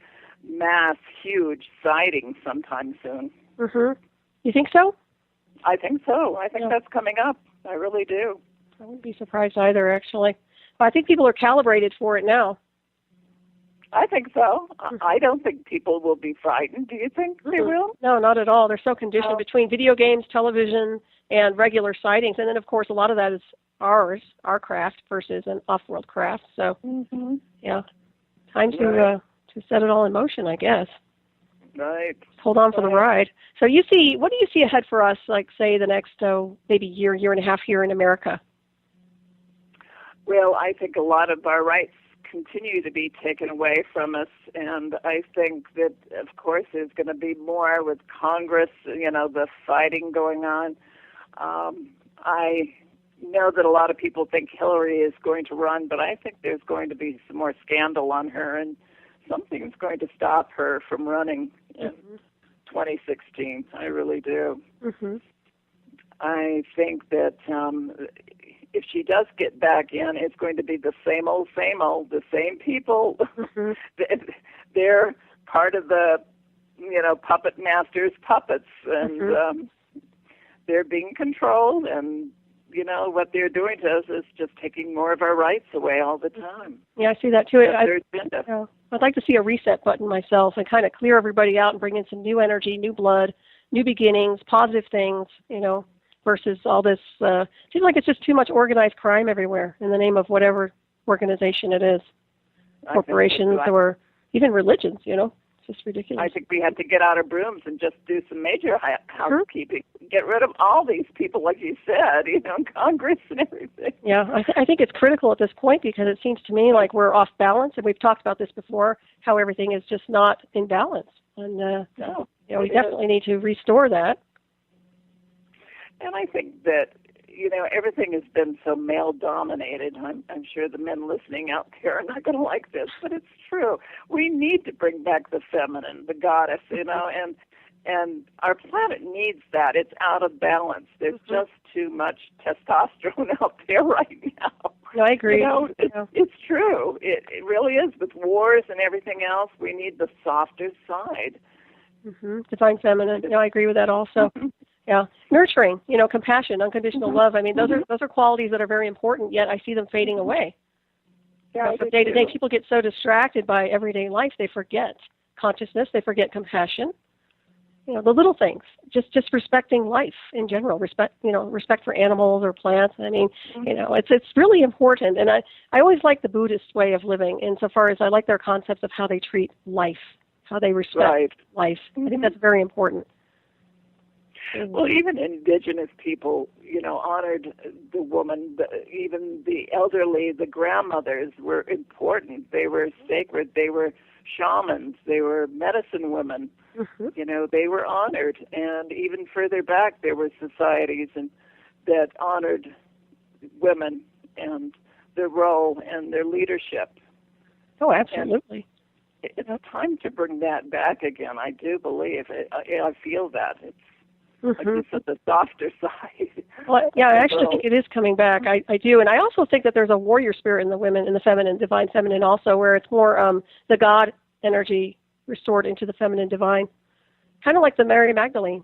mass, huge sighting sometime soon. You think so? I think so. I think that's coming up. I really do. I wouldn't be surprised either, actually. But I think people are calibrated for it now. I think so. I don't think people will be frightened. Do you think they will? No, not at all. They're so conditioned between video games, television, and regular sightings. And then, of course, a lot of that is our craft versus an off-world craft. So, yeah, time to set it all in motion, I guess. Right. Hold on for the ride. So what do you see ahead for us, like, say, the next, maybe year and a half here in America? Well, I think a lot of our rights continue to be taken away from us, and I think that, of course, there's going to be more with Congress, the fighting going on. I know that a lot of people think Hillary is going to run, but I think there's going to be some more scandal on her, and something's going to stop her from running in 2016. I really do. I think that if she does get back in, it's going to be the same old, the same people. They're part of the, puppet master's puppets, and they're being controlled, and what they're doing to us is just taking more of our rights away all the time. Yeah, I see that too. I'd like to see a reset button myself and kind of clear everybody out and bring in some new energy, new blood, new beginnings, positive things, versus all this. Seems like it's just too much organized crime everywhere in the name of whatever organization it is, corporations or even religions, It's just ridiculous. I think we had to get out our brooms and just do some major housekeeping. Get rid of all these people, like you said, Congress and everything. Yeah, I think it's critical at this point because it seems to me like we're off balance, and we've talked about this before, how everything is just not in balance. And, we definitely need to restore that. And I think that, everything has been so male-dominated. I'm sure the men listening out there are not going to like this, but it's true. We need to bring back the feminine, the goddess, and our planet needs that. It's out of balance. There's just too much testosterone out there right now. No, I agree. It's true. It really is. With wars and everything else, we need the softer side. Divine feminine. I agree with that also. Yeah, nurturing, compassion, unconditional love. I mean, those are qualities that are very important. Yet I see them fading away. Yeah, from day to day, people get so distracted by everyday life they forget consciousness, they forget compassion. The little things, just respecting life in general, respect for animals or plants. I mean, it's really important. And I always like the Buddhist way of living insofar as I like their concepts of how they treat life, how they respect life. I think that's very important. Well, even indigenous people, honored the woman, even the elderly, the grandmothers were important. They were sacred. They were shamans. They were medicine women. They were honored. And even further back, there were societies that honored women and their role and their leadership. Oh, absolutely. And it's time to bring that back again. I do believe it. I feel that. It's like you said, the softer side. Well, yeah, I actually think it is coming back. I do. And I also think that there's a warrior spirit in the women, in the feminine, divine feminine also, where it's more the God energy restored into the feminine divine. Kind of like the Mary Magdalene.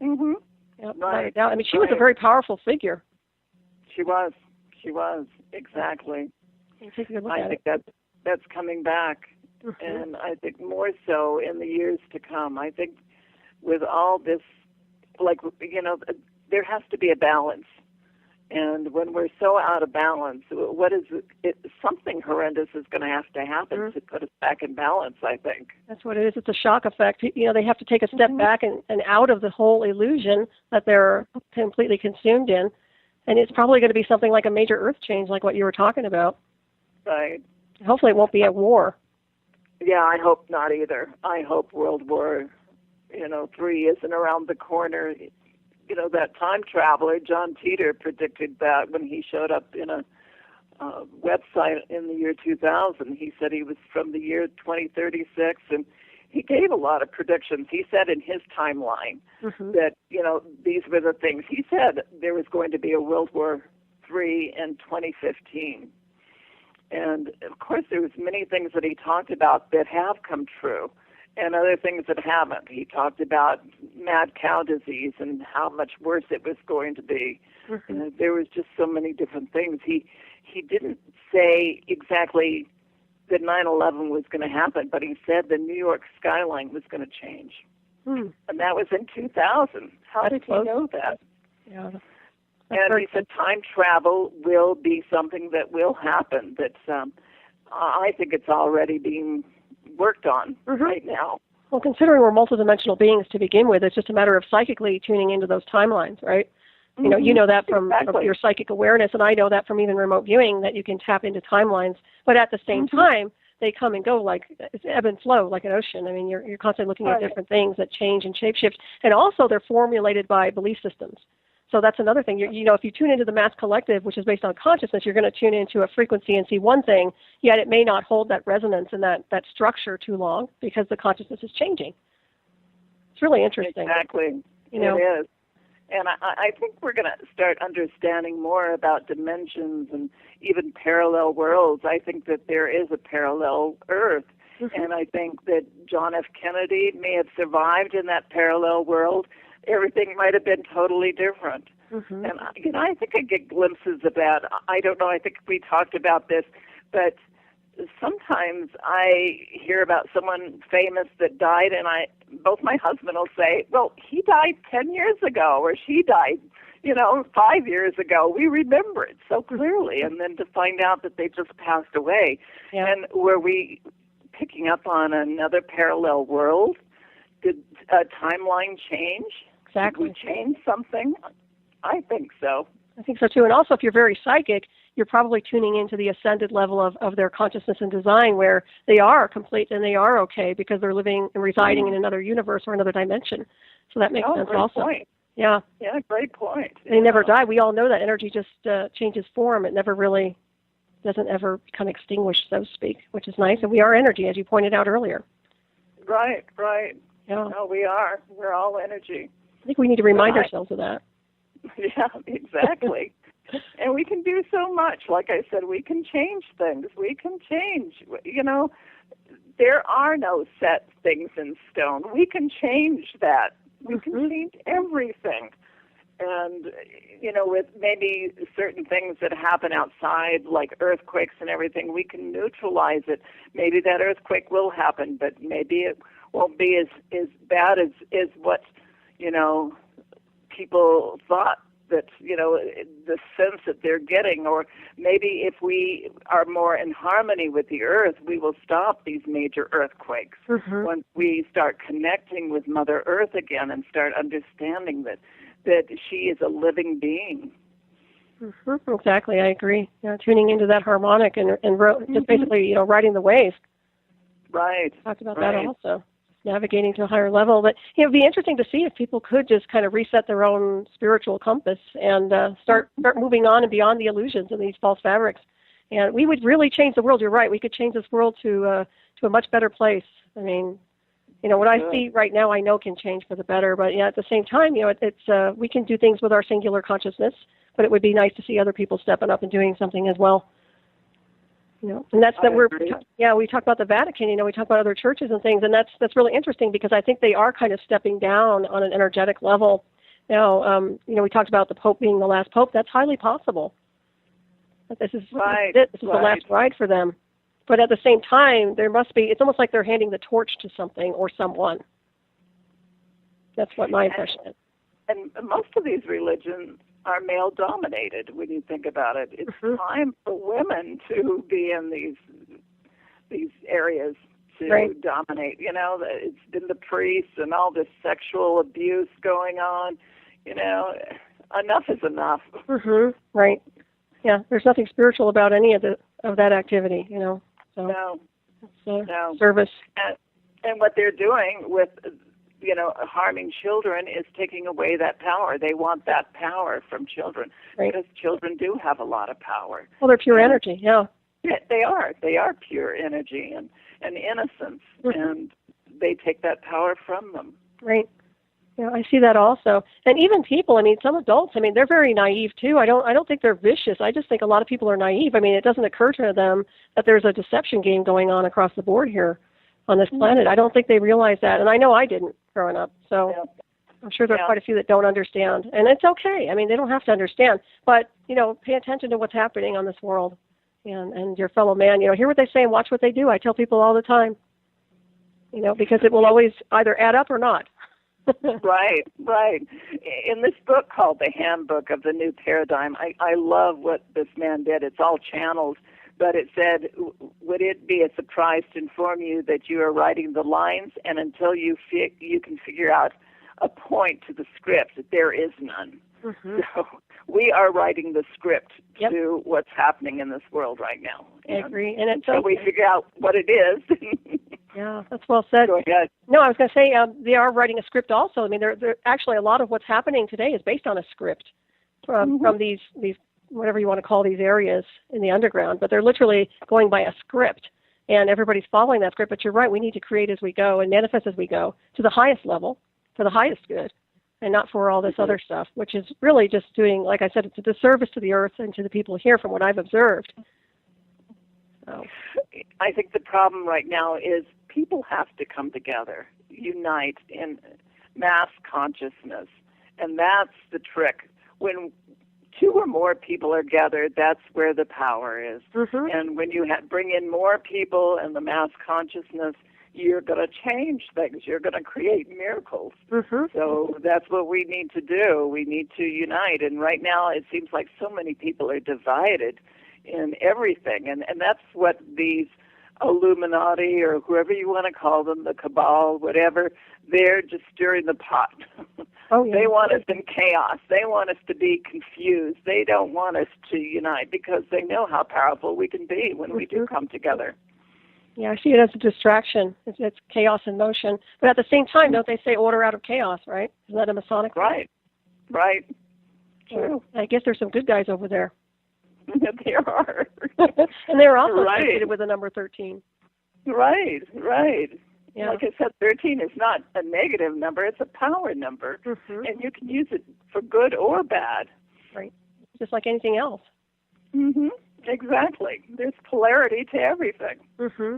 Yep, right. I mean, she was a very powerful figure. She was. Exactly. I think that's coming back. And I think more so in the years to come. I think with all this, there has to be a balance. And when we're so out of balance, what is it? Something horrendous is going to happen to put us back in balance, I think. That's what it is. It's a shock effect. They have to take a step back and out of the whole illusion that they're completely consumed in. And it's probably going to be something like a major earth change, like what you were talking about. Right. Hopefully it won't be a war. Yeah, I hope not either. I hope World War III isn't around the corner. That time traveler, John Titor, predicted that when he showed up in a website in the year 2000. He said he was from the year 2036, and he gave a lot of predictions. He said in his timeline that, these were the things. He said there was going to be a World War III in 2015. And, of course, there was many things that he talked about that have come true, and other things that haven't. He talked about mad cow disease and how much worse it was going to be. There was just so many different things. He didn't say exactly that 9/11 was going to happen, but he said the New York skyline was going to change. And that was in 2000. How did he know that? Yeah. And he said time travel will be something that will happen. That I think it's already being worked on right now. Well, considering we're multidimensional beings to begin with, it's just a matter of psychically tuning into those timelines, right? You know that from your psychic awareness, and I know that from even remote viewing, that you can tap into timelines. But at the same time, they come and go like it's ebb and flow, like an ocean. I mean, you're constantly looking at different things that change and shapeshift, and also they're formulated by belief systems. So that's another thing. If you tune into the mass collective, which is based on consciousness, you're going to tune into a frequency and see one thing, yet it may not hold that resonance and that structure too long because the consciousness is changing. It's really interesting. Exactly. It is. And I think we're going to start understanding more about dimensions and even parallel worlds. I think that there is a parallel Earth. And I think that John F. Kennedy may have survived in that parallel world. Everything might have been totally different. And, I think I get glimpses of that. I don't know. I think we talked about this. But sometimes I hear about someone famous that died, and both my husband will say, well, he died 10 years ago, or she died, 5 years ago. We remember it so clearly, and then to find out that they just passed away. Yeah. And were we picking up on another parallel world? Did a timeline change? Exactly. Did we change something? I think so. I think so too. And also, if you're very psychic, you're probably tuning into the ascended level of their consciousness and design, where they are complete and they are okay because they're living and residing in another universe or another dimension. So that makes sense great also. Point. Yeah. Yeah, great point. They never die. We all know that energy just changes form. It never really doesn't ever become extinguished, so to speak, which is nice. And we are energy, as you pointed out earlier. Right. Yeah. No, we are. We're all energy. I think we need to remind ourselves of that. Yeah, exactly. And we can do so much. Like I said, we can change things. We can change. There are no set things in stone. We can change that. We can change everything. And, with maybe certain things that happen outside, like earthquakes and everything, we can neutralize it. Maybe that earthquake will happen, but maybe it won't be as bad as what, people thought, that, the sense that they're getting. Or maybe if we are more in harmony with the earth, we will stop these major earthquakes. Once we start connecting with Mother Earth again and start understanding that she is a living being. Exactly, I agree. Tuning into that harmonic and just basically, riding the wave. Right. Talked about that also. Navigating to a higher level. But it would be interesting to see if people could just kind of reset their own spiritual compass and start moving on and beyond the illusions of these false fabrics. And we would really change the world. You're right. We could change this world to a much better place. I mean, what I see right now, I know can change for the better. But at the same time, it's we can do things with our singular consciousness. But it would be nice to see other people stepping up and doing something as well. And that's that we talk about the Vatican, we talk about other churches and things, and that's really interesting because I think they are kind of stepping down on an energetic level. Now, we talked about the Pope being the last Pope. That's highly possible. This is the last ride for them. But at the same time, it's almost like they're handing the torch to something or someone. That's what my impression is. And most of these religions are male-dominated when you think about it. It's time for women to be in these areas to dominate. It's been the priests and all this sexual abuse going on. Enough is enough. Right. Yeah, there's nothing spiritual about any of that activity, So no. It's service. And what they're doing with harming children is taking away that power. They want that power from children because children do have a lot of power. Well, they're pure energy, yeah. Yeah, they are. They are pure energy and innocence, and they take that power from them. Right. Yeah, I see that also. And even people, some adults, they're very naive too. I don't think they're vicious. I just think a lot of people are naive. It doesn't occur to them that there's a deception game going on across the board here on this planet. I don't think they realize that, and I know I didn't growing up. So I'm sure there are quite a few that don't understand, and it's okay. They don't have to understand, but pay attention to what's happening on this world, and your fellow man. Hear what they say and watch what they do. I tell people all the time, because it will always either add up or not. Right. In this book called The Handbook of the New Paradigm, I love what this man did. It's all channeled. But it said, would it be a surprise to inform you that you are writing the lines, and until you can figure out a point to the script, there is none. So we are writing the script to what's happening in this world right now. I agree. And until we figure out what it is. Yeah, that's well said. Go ahead. No, I was going to say they are writing a script also. They're actually, a lot of what's happening today is based on a script from these whatever you want to call these areas in the underground, but they're literally going by a script, and everybody's following that script. But you're right, we need to create as we go and manifest as we go to the highest level, for the highest good, and not for all this other stuff, which is really just doing, like I said, it's a disservice to the earth and to the people here from what I've observed. So. I think the problem right now is people have to come together, unite in mass consciousness, and that's the trick. When two or more people are gathered, that's where the power is. Mm-hmm. And when you bring in more people and the mass consciousness, you're going to change things. You're going to create miracles. Mm-hmm. So that's what we need to do. We need to unite. And right now it seems like so many people are divided in everything. And that's what these Illuminati, or whoever you want to call them, the cabal, whatever, they're just stirring the pot. Oh, yeah. They want us in chaos. They want us to be confused. They don't want us to unite because they know how powerful we can be when we do come together. Yeah, I see it as a distraction. It's chaos in motion. But at the same time, don't they say order out of chaos, right? Isn't that a Masonic? Right. True. I guess there's some good guys over there. There are. And they're also associated with the number 13. Right. Yeah. Like I said, 13 is not a negative number. It's a power number. Mm-hmm. And you can use it for good or bad. Right. Just like anything else. Mm-hmm. Exactly. There's polarity to everything. Mm-hmm.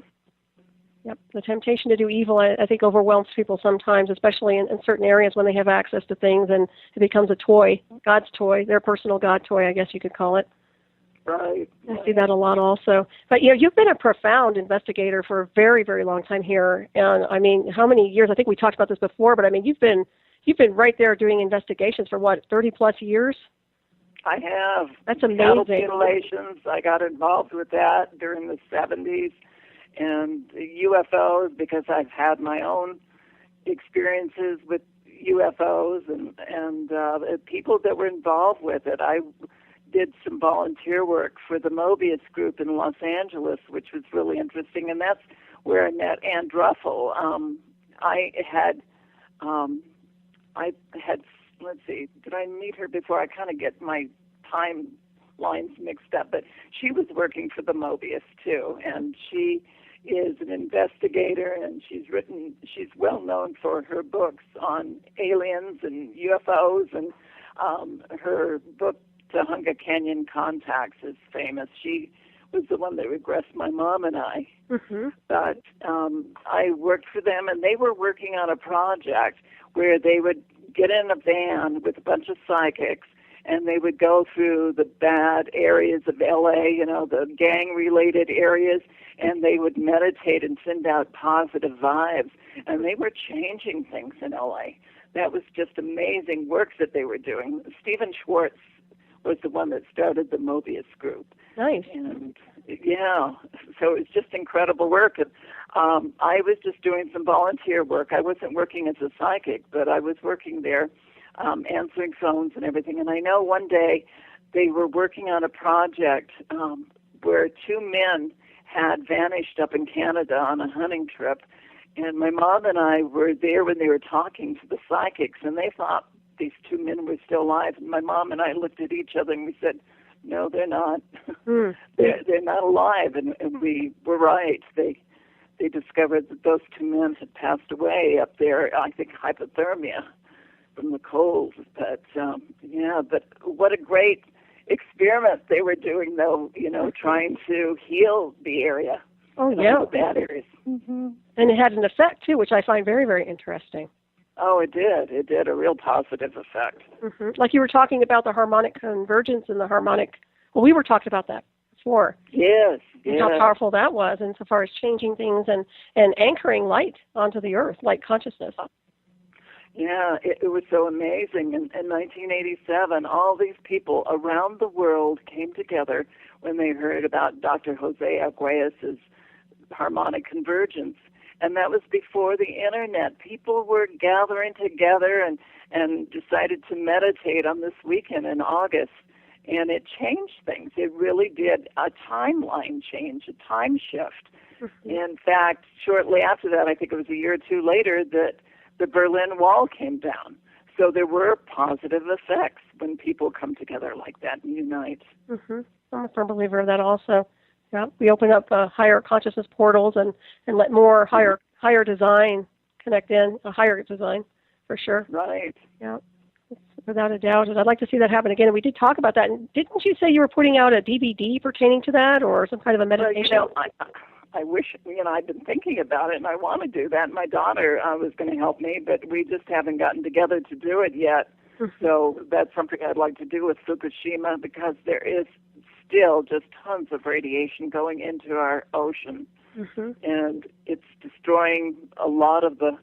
Yep. The temptation to do evil, I think, overwhelms people sometimes, especially in certain areas when they have access to things and it becomes a toy, God's toy, their personal God toy, I guess you could call it. Right. I see that a lot also. But, you've been a profound investigator for a very, very long time here. And, I mean, how many years? I think we talked about this before, but, I mean, you've been right there doing investigations for, 30-plus years? I have. That's amazing. Cattle mutilations, I got involved with that during the 70s. And UFOs, because I've had my own experiences with UFOs and people that were involved with it. I did some volunteer work for the Mobius group in Los Angeles, which was really interesting, and that's where I met Ann Druffel. I had, let's see, did I meet her before? I kind of get my timelines mixed up, but she was working for the Mobius too, and she is an investigator, and she's well known for her books on aliens and UFOs, and her book Tujunga Canyon Contacts is famous. She was the one that regressed my mom and I. Mm-hmm. But I worked for them, and they were working on a project where they would get in a van with a bunch of psychics, and they would go through the bad areas of L.A., the gang-related areas, and they would meditate and send out positive vibes. And they were changing things in L.A. That was just amazing work that they were doing. Stephen Schwartz was the one that started the Mobius group. Nice. And yeah, so it was just incredible work. And I was just doing some volunteer work. I wasn't working as a psychic, but I was working there, answering phones and everything. And I know one day they were working on a project where two men had vanished up in Canada on a hunting trip. And my mom and I were there when they were talking to the psychics, and they thought these two men were still alive. And my mom and I looked at each other and we said, no, they're not. They're not alive. And we were right. They discovered that those two men had passed away up there, I think hypothermia from the cold. But, but what a great experiment they were doing, though, trying to heal the area. Oh, yeah. The bad areas. Mm-hmm. And it had an effect, too, which I find very, very interesting. Oh, it did. It did a real positive effect. Mm-hmm. Like you were talking about the harmonic convergence and the harmonic, we were talking about that before. Yes. How powerful that was insofar as changing things and anchoring light onto the earth, light consciousness. Yeah, it was so amazing. In 1987, all these people around the world came together when they heard about Dr. Jose Arguelles' harmonic convergence. And that was before the Internet. People were gathering together and decided to meditate on this weekend in August. And it changed things. It really did a timeline change, a time shift. Mm-hmm. In fact, shortly after that, I think it was a year or two later, that the Berlin Wall came down. So there were positive effects when people come together like that and unite. Mm-hmm. I'm a firm believer of that also. Yeah, we open up higher consciousness portals and let more higher design connect in, a higher design for sure. Right. Yeah, without a doubt. And I'd like to see that happen again. And we did talk about that. And didn't you say you were putting out a DVD pertaining to that or some kind of a meditation? Well, I wish, I've been thinking about it, and I want to do that. My daughter was going to help me, but we just haven't gotten together to do it yet. So that's something I'd like to do with Fukushima, because there is still just tons of radiation going into our ocean. And it's destroying a lot of the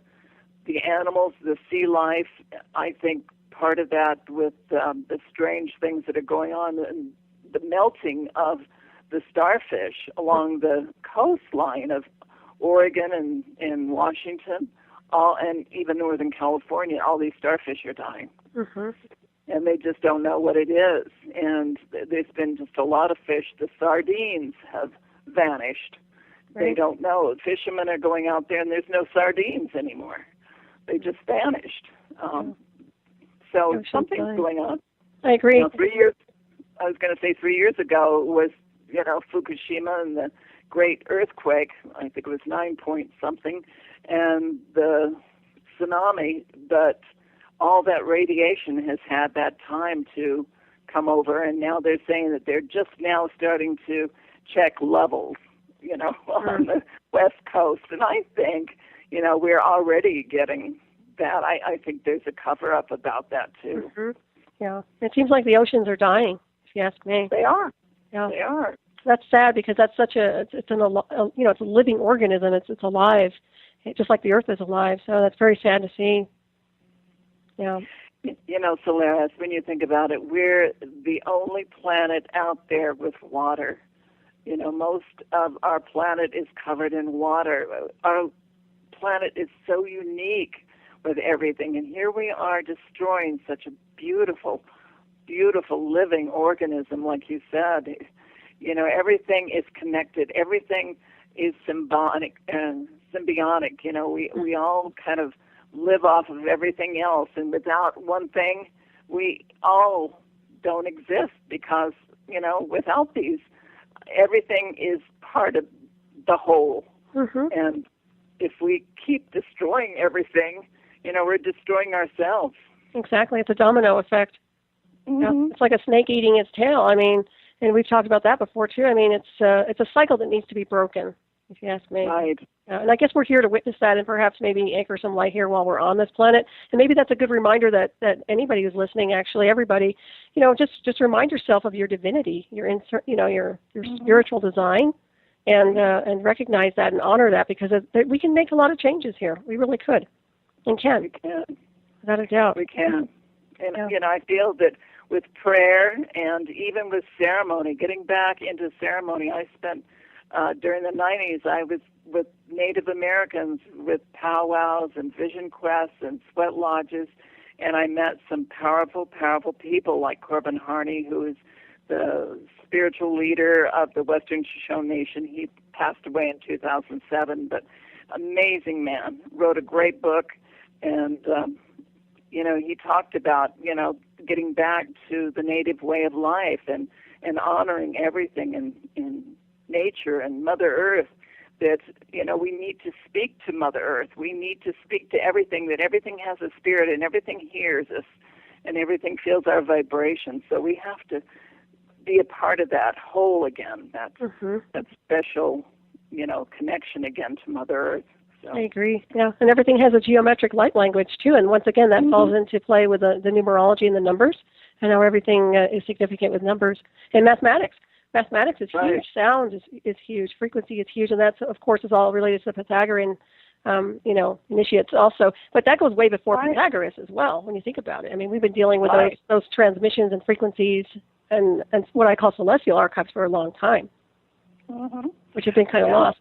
animals, the sea life. I think part of that with the strange things that are going on and the melting of the starfish along the coastline of Oregon and Washington, and even Northern California. All these starfish are dying. And they just don't know what it is. And there's been just a lot of fish. The sardines have vanished. They don't know. Fishermen are going out there and there's no sardines anymore. They just vanished. So something's going on. I agree. 3 years, I was going to say 3 years ago was, Fukushima and the great earthquake. I think it was 9 point something, and the tsunami. But all that radiation has had that time to come over, and now they're saying that they're just now starting to check levels, on the West Coast. And I think, we're already getting that. I think there's a cover-up about that, too. Yeah. It seems like the oceans are dying, if you ask me. They are. Yeah. They are. That's sad, because that's such it's a living organism. It's alive, just like the Earth is alive. So that's very sad to see. Yeah. Solaris, when you think about it, we're the only planet out there with water. Most of our planet is covered in water. Our planet is so unique with everything, and here we are destroying such a beautiful, beautiful living organism, like you said. Everything is connected. Everything is symbiotic. We all kind of live off of everything else, and without one thing, we all don't exist, because, without these, everything is part of the whole. And if we keep destroying everything, we're destroying ourselves. Exactly. It's a domino effect. It's like a snake eating its tail. I mean, and we've talked about that before, too. I mean, it's a cycle that needs to be broken, if you ask me. Right. And I guess we're here to witness that, and perhaps maybe anchor some light here while we're on this planet. And maybe that's a good reminder that anybody who's listening, actually everybody, just remind yourself of your divinity, your spiritual design, and recognize that and honor that, because we can make a lot of changes here. We really could, and can. We can. Without a doubt. We can. And I feel that with prayer and even with ceremony, getting back into ceremony, I spent during the 90s, I was with Native Americans with powwows and vision quests and sweat lodges, and I met some powerful, powerful people like Corbin Harney, who is the spiritual leader of the Western Shoshone Nation. He passed away in 2007, but amazing man, wrote a great book, and he talked about, getting back to the native way of life and honoring everything in nature and Mother Earth, that, we need to speak to Mother Earth. We need to speak to everything, that everything has a spirit and everything hears us and everything feels our vibration. So we have to be a part of that whole again, that special, connection again to Mother Earth. So. I agree. Yeah, and everything has a geometric light language too, and once again that falls into play with the numerology and the numbers, and how everything is significant with numbers. And mathematics. Mathematics is huge. Sound is huge. Frequency is huge, and that's, of course, is all related to the Pythagorean, initiates also. But that goes way before Pythagoras as well, when you think about it. I mean, we've been dealing with those transmissions and frequencies and what I call celestial archives for a long time, which have been kind of lost.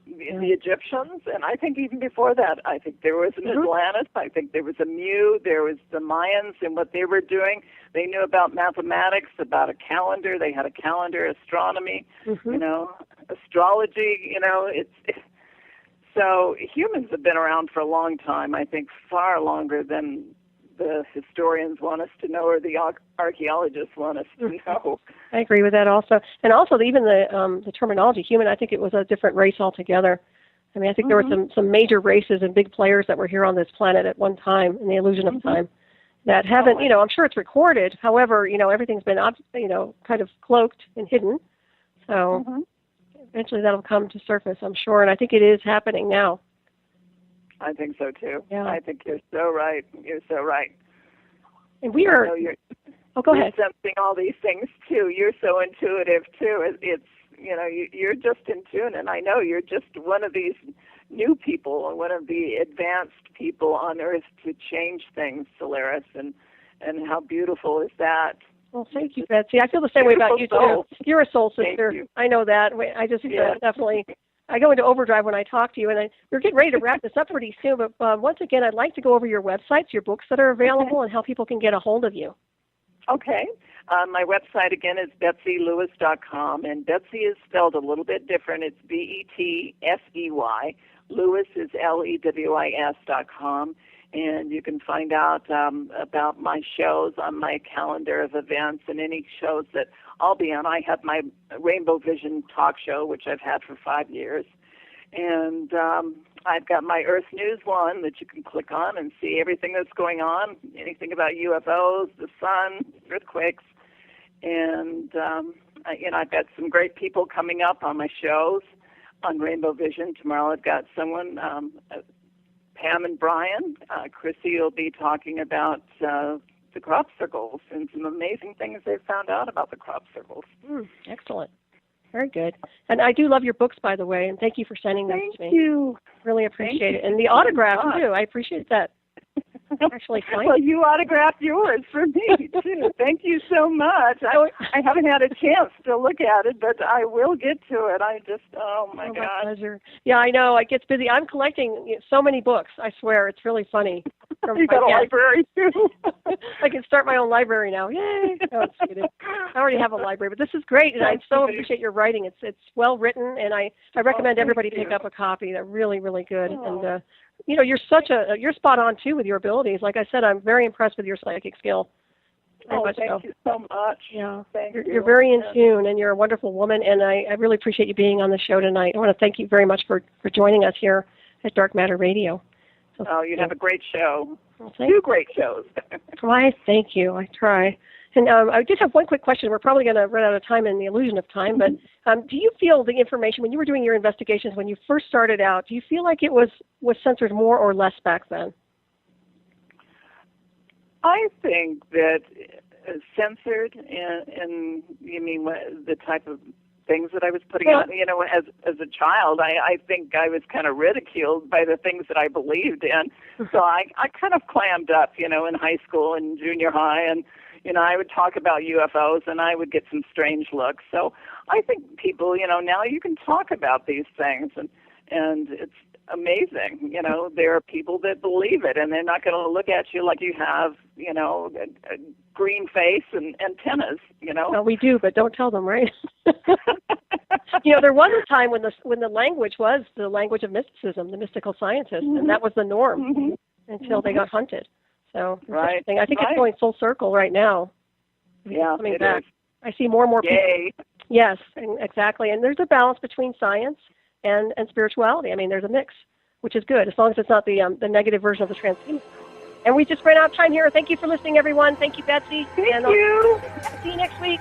The Egyptians, and I think even before that, I think there was an Atlantis, I think there was a Mu, there was the Mayans and what they were doing. They knew about mathematics, about a calendar. They had a calendar, astronomy, astrology, so humans have been around for a long time, I think far longer than the historians want us to know or the archaeologists want us to know. I agree with that also. And also even the terminology, human, I think it was a different race altogether. I mean, I think there were some major races and big players that were here on this planet at one time in the illusion of time that haven't, I'm sure it's recorded. However, everything's been, kind of cloaked and hidden. So eventually that'll come to surface, I'm sure. And I think it is happening now. I think so, too. Yeah. I think you're so right. You're so right. And we are... Oh, go ahead. You're sensing all these things, too. You're so intuitive, too. It's you're just in tune, and I know you're just one of these new people and one of the advanced people on Earth to change things, Solaris, and how beautiful is that? Well, thank you, Betsy. I feel the same way about you, too. You're a soul sister. Thank you. I know that. I just definitely... I go into overdrive when I talk to you, and we're getting ready to wrap this up pretty soon, but once again, I'd like to go over your websites, your books that are available, and how people can get a hold of you. Okay. My website, again, is betseylewis.com, and Betsy is spelled a little bit different. It's B-E-T-S-E-Y. Lewis is L-E-W-I-S.com, and you can find out about my shows on my calendar of events and any shows that I'll be on. I have my Rainbow Vision talk show, which I've had for 5 years, and I've got my Earth News one that you can click on and see everything that's going on, anything about UFOs, the sun, earthquakes, and I've got some great people coming up on my shows on Rainbow Vision. Tomorrow I've got someone, Pam and Brian. Chrissy will be talking about the crop circles and some amazing things they've found out about the crop circles. Excellent. Very good. And I do love your books, by the way, and thank you for sending them to me. Thank you. Really appreciate it. And the autograph, too. I appreciate that. Actually, fine. Well, you autographed yours for me, too. Thank you so much. I haven't had a chance to look at it, but I will get to it. Oh, my God. My pleasure. Yeah, I know. It gets busy. I'm collecting so many books. I swear. It's really funny. You got a library, too. I can start my own library now. Yay. No, it's kidding. I already have a library, but this is great, and I so appreciate your writing. It's well written, and I recommend everybody pick up a copy. They're really, really good. And you're spot on too with your abilities. Like I said, I'm very impressed with your psychic skill. Thank you so much. Yeah, you're very in tune, and you're a wonderful woman, and I really appreciate you being on the show tonight. I want to thank you very much for joining us here at Dark Matter Radio. So, you have a great show. Well, 2 great shows. Why, thank you. I try. And I just have one quick question. We're probably going to run out of time in the illusion of time, but do you feel the information, when you were doing your investigations, when you first started out, do you feel like it was censored more or less back then? I think that censored, and you mean the type of things that I was putting out, as a child, I think I was kind of ridiculed by the things that I believed in. So I kind of clammed up, in high school and junior high, and I would talk about UFOs, and I would get some strange looks. So I think people, now you can talk about these things, and it's amazing. There are people that believe it, and they're not going to look at you like you have, a green face and antennas, Well, we do, but don't tell them, right? There was a time when the language was the language of mysticism, the mystical scientists, and that was the norm until they got hunted. So, right. I think it's going full circle right now. Yeah, coming back. I see more and more people. Yes, exactly. And there's a balance between science and spirituality. I mean, there's a mix, which is good, as long as it's not the negative version of the transhuman. And we just ran out of time here. Thank you for listening, everyone. Thank you, Betsy. Thank you. See you next week.